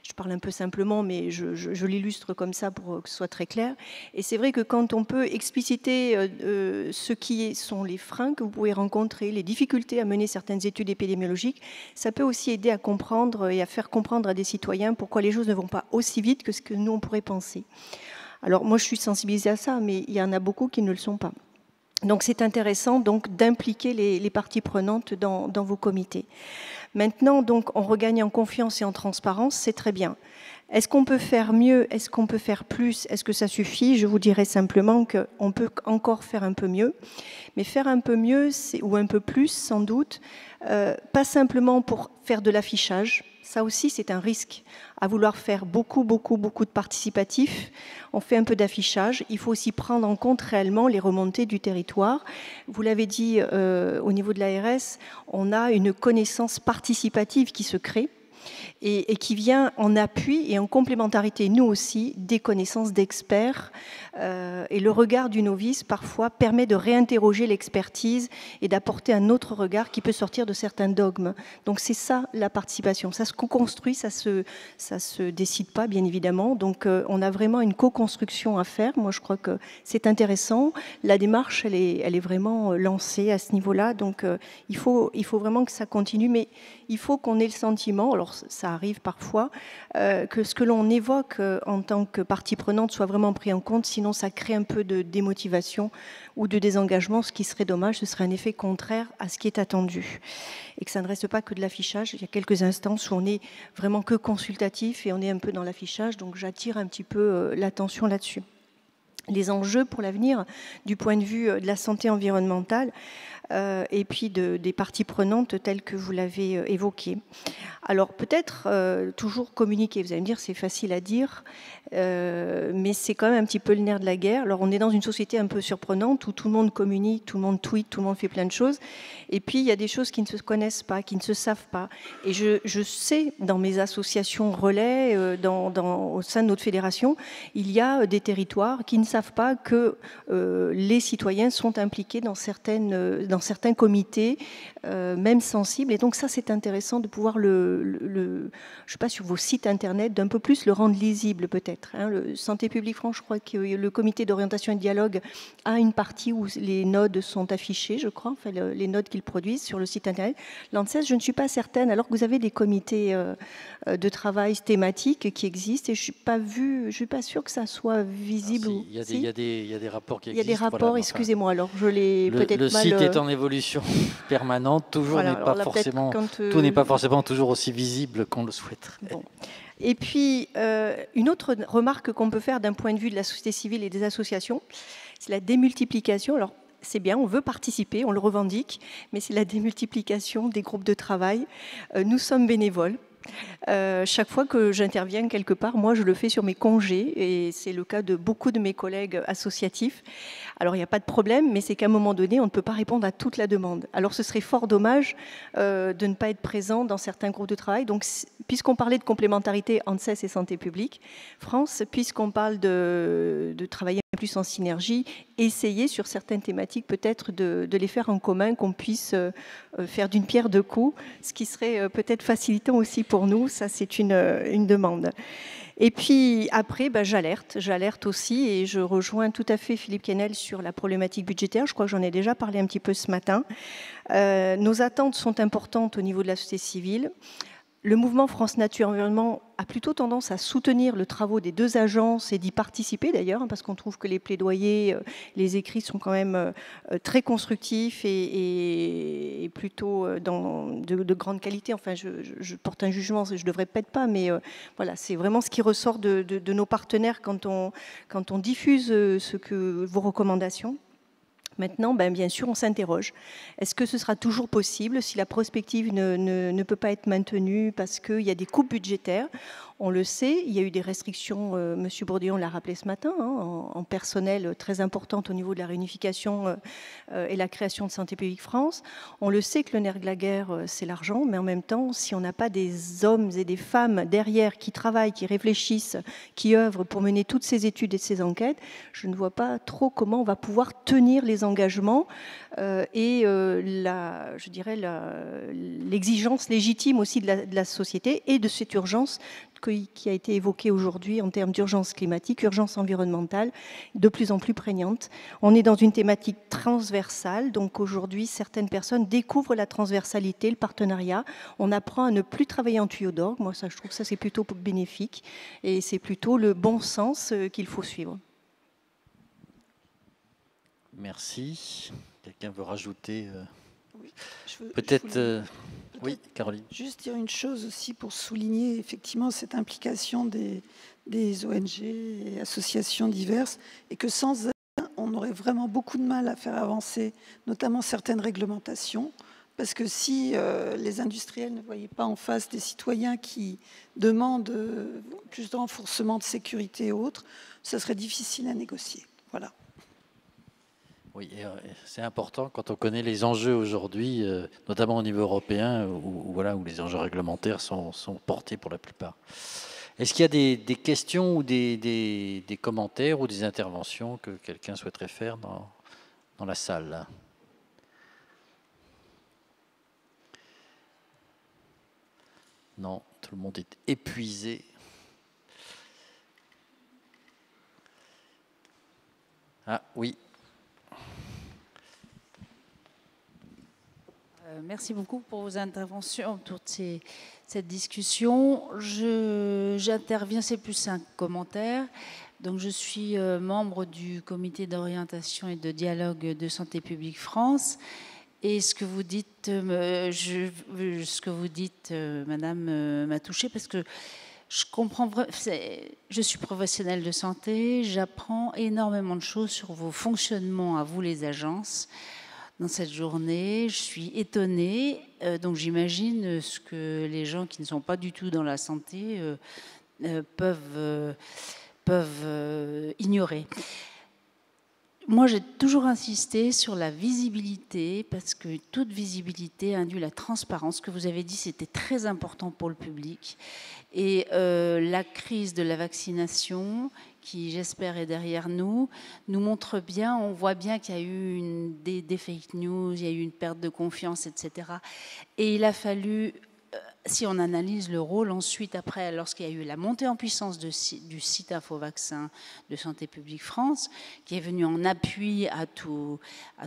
Speaker 6: Je parle un peu simplement, mais je l'illustre comme ça pour que ce soit très clair. Et c'est vrai que quand on peut expliciter ce qui sont les freins que vous pouvez rencontrer, les difficultés à mener certaines études épidémiologiques, ça peut aussi aider à comprendre et à faire comprendre à des citoyens pourquoi les choses ne vont pas aussi vite que ce que nous, on pourrait penser. Alors moi je suis sensibilisée à ça, mais il y en a beaucoup qui ne le sont pas. Donc c'est intéressant donc d'impliquer les parties prenantes dans vos comités. Maintenant donc on regagne en confiance et en transparence, c'est très bien. Est-ce qu'on peut faire mieux? Est-ce qu'on peut faire plus? Est-ce que ça suffit? Je vous dirais simplement qu'on peut encore faire un peu mieux. Mais faire un peu mieux, ou un peu plus sans doute, pas simplement pour faire de l'affichage. Ça aussi, c'est un risque à vouloir faire beaucoup de participatif. On fait un peu d'affichage. Il faut aussi prendre en compte réellement les remontées du territoire. Vous l'avez dit, au niveau de l'ARS, on a une connaissance participative qui se crée et qui vient en appui et en complémentarité, nous aussi, des connaissances d'experts Et le regard du novice, parfois, permet de réinterroger l'expertise et d'apporter un autre regard qui peut sortir de certains dogmes. Donc c'est ça la participation. Ça se co-construit, ça se décide pas, bien évidemment. Donc on a vraiment une co-construction à faire. Moi, je crois que c'est intéressant. La démarche, elle est vraiment lancée à ce niveau-là. Donc il faut vraiment que ça continue, mais il faut qu'on ait le sentiment, alors ça arrive parfois, que ce que l'on évoque en tant que partie prenante soit vraiment pris en compte, sinon ça crée un peu de démotivation ou de désengagement, ce qui serait dommage, ce serait un effet contraire à ce qui est attendu. Et que ça ne reste pas que de l'affichage. Il y a quelques instances où on est vraiment que consultatif et on est un peu dans l'affichage, donc j'attire un petit peu l'attention là-dessus. Les enjeux pour l'avenir du point de vue de la santé environnementale et puis des parties prenantes telles que vous l'avez évoqué. Alors peut-être toujours communiquer, vous allez me dire c'est facile à dire, mais c'est quand même un petit peu le nerf de la guerre. Alors on est dans une société un peu surprenante où tout le monde communique, tout le monde tweet, tout le monde fait plein de choses, et puis il y a des choses qui ne se connaissent pas, qui ne se savent pas. Et je sais, dans mes associations relais, au sein de notre fédération, il y a des territoires qui ne savent pas que les citoyens sont impliqués dans certains comités, même sensibles. Et donc ça, c'est intéressant de pouvoir je sais pas, sur vos sites internet, d'un peu plus le rendre lisible peut-être. Le Santé publique France, je crois que le comité d'orientation et de dialogue a une partie où les nodes sont affichées, je crois, enfin les nodes qu'ils produisent sur le site internet. L'ANSES, je ne suis pas certaine, alors que vous avez des comités de travail thématiques qui existent, et je suis pas sûre que ça soit visible.
Speaker 1: Il y a des rapports qui existent.
Speaker 6: Il y a des rapports, voilà, excusez-moi, alors je l'ai peut-être mal...
Speaker 1: Le site est en évolution permanente, toujours voilà, n'est pas forcément, tout n'est pas forcément toujours aussi visible qu'on le souhaiterait.
Speaker 6: Bon. Et puis, une autre remarque qu'on peut faire d'un point de vue de la société civile et des associations, c'est la démultiplication. Alors, c'est bien, on veut participer, on le revendique, mais c'est la démultiplication des groupes de travail. Nous sommes bénévoles. Chaque fois que j'interviens quelque part, moi je le fais sur mes congés, et c'est le cas de beaucoup de mes collègues associatifs. Alors il n'y a pas de problème, mais c'est qu'à un moment donné, on ne peut pas répondre à toute la demande. Alors ce serait fort dommage de ne pas être présent dans certains groupes de travail. Donc puisqu'on parlait de complémentarité ANSES et Santé publique France, puisqu'on parle de travailler plus en synergie, essayer sur certaines thématiques peut-être de les faire en commun, qu'on puisse faire d'une pierre deux coups, ce qui serait peut-être facilitant aussi pour nous. Ça, c'est une demande. Et puis après, j'alerte aussi, et je rejoins tout à fait Philippe Quesnel sur la problématique budgétaire. Je crois que j'en ai déjà parlé un petit peu ce matin. Nos attentes sont importantes au niveau de la société civile. Le mouvement France Nature Environnement a plutôt tendance à soutenir le travail des deux agences et d'y participer d'ailleurs, parce qu'on trouve que les plaidoyers, les écrits sont quand même très constructifs et plutôt de grande qualité. Enfin, je porte un jugement, je ne devrais peut-être pas, mais voilà, c'est vraiment ce qui ressort de nos partenaires quand on diffuse vos recommandations. Maintenant, bien sûr, on s'interroge. Est-ce que ce sera toujours possible si la prospective ne peut pas être maintenue parce qu'il y a des coupes budgétaires? On le sait, il y a eu des restrictions, M. Bourdillon l'a rappelé ce matin, en personnel très importantes au niveau de la réunification et la création de Santé publique France. On le sait que le nerf de la guerre, c'est l'argent, mais en même temps, si on n'a pas des hommes et des femmes derrière qui travaillent, qui réfléchissent, qui œuvrent pour mener toutes ces études et ces enquêtes, je ne vois pas trop comment on va pouvoir tenir les engagements et l'exigence légitime aussi de la société et de cette urgence qui a été évoquée aujourd'hui en termes d'urgence climatique, urgence environnementale, de plus en plus prégnante. On est dans une thématique transversale, donc aujourd'hui, certaines personnes découvrent la transversalité, le partenariat. On apprend à ne plus travailler en tuyau d'orgue. Moi, je trouve que ça, c'est plutôt bénéfique et c'est plutôt le bon sens qu'il faut suivre.
Speaker 1: Merci. Quelqu'un veut rajouter
Speaker 12: oui,
Speaker 1: peut-être oui, Caroline.
Speaker 12: Juste dire une chose aussi pour souligner effectivement cette implication des ONG et associations diverses, et que sans elles, on aurait vraiment beaucoup de mal à faire avancer, notamment certaines réglementations, parce que si les industriels ne voyaient pas en face des citoyens qui demandent plus de renforcement de sécurité et autres, ça serait difficile à négocier. Voilà.
Speaker 1: Oui, c'est important quand on connaît les enjeux aujourd'hui, notamment au niveau européen, où les enjeux réglementaires sont portés pour la plupart. Est-ce qu'il y a des questions ou des commentaires ou des interventions que quelqu'un souhaiterait faire dans la salle là? Non, tout le monde est épuisé. Ah oui.
Speaker 13: Merci beaucoup pour vos interventions autour de cette discussion. J'interviens, c'est plus un commentaire. Donc, je suis membre du comité d'orientation et de dialogue de Santé publique France. Et ce que vous dites, madame, m'a touchée parce que je comprends, je suis professionnelle de santé, j'apprends énormément de choses sur vos fonctionnements à vous, les agences. Dans cette journée, je suis étonnée, donc j'imagine ce que les gens qui ne sont pas du tout dans la santé peuvent ignorer. Moi, j'ai toujours insisté sur la visibilité, parce que toute visibilité induit la transparence. Ce que vous avez dit, c'était très important pour le public. Et la crise de la vaccination, qui j'espère est derrière nous montre bien, on voit bien qu'il y a eu des fake news, il y a eu une perte de confiance, etc. Et il a fallu, si on analyse le rôle ensuite, après, lorsqu'il y a eu la montée en puissance du site Infovaccin de Santé publique France, qui est venu en appui à tout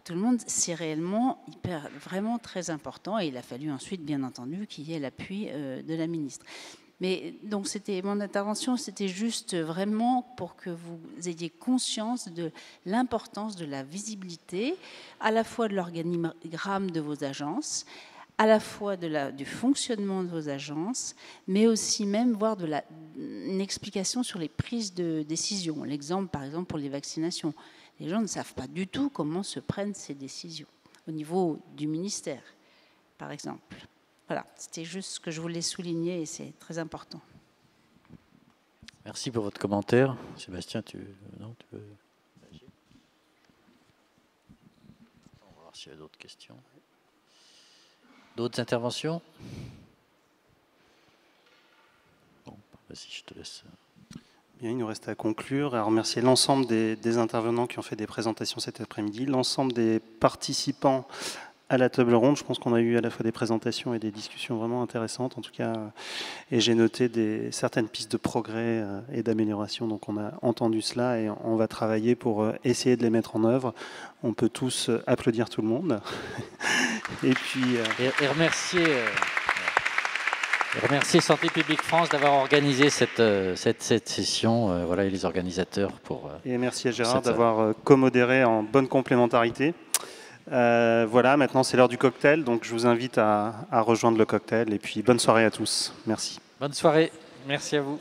Speaker 13: le monde, c'est réellement vraiment très important. Et il a fallu ensuite, bien entendu, qu'il y ait l'appui de la ministre. Mais donc, mon intervention, c'était juste vraiment pour que vous ayez conscience de l'importance de la visibilité, à la fois de l'organigramme de vos agences, à la fois du fonctionnement de vos agences, mais aussi même voir une explication sur les prises de décision. L'exemple, par exemple, pour les vaccinations. Les gens ne savent pas du tout comment se prennent ces décisions, au niveau du ministère, par exemple. Voilà, c'était juste ce que je voulais souligner et c'est très important.
Speaker 1: Merci pour votre commentaire. Sébastien, tu veux agir? On va voir s'il y a d'autres questions. D'autres interventions? Bon, vas-y, je te laisse.
Speaker 4: Bien, il nous reste à conclure et à remercier l'ensemble des intervenants qui ont fait des présentations cet après-midi, l'ensemble des participants à la table ronde. Je pense qu'on a eu à la fois des présentations et des discussions vraiment intéressantes, en tout cas, et j'ai noté certaines pistes de progrès et d'amélioration. Donc on a entendu cela et on va travailler pour essayer de les mettre en œuvre. On peut tous applaudir tout le monde. Et puis
Speaker 1: et remercier Santé publique France d'avoir organisé cette session, voilà, et les organisateurs pour.
Speaker 4: Et merci à Gérard d'avoir commodéré en bonne complémentarité. Voilà, maintenant c'est l'heure du cocktail, donc je vous invite à rejoindre le cocktail et puis bonne soirée à tous. Merci.
Speaker 1: Bonne soirée, merci à vous.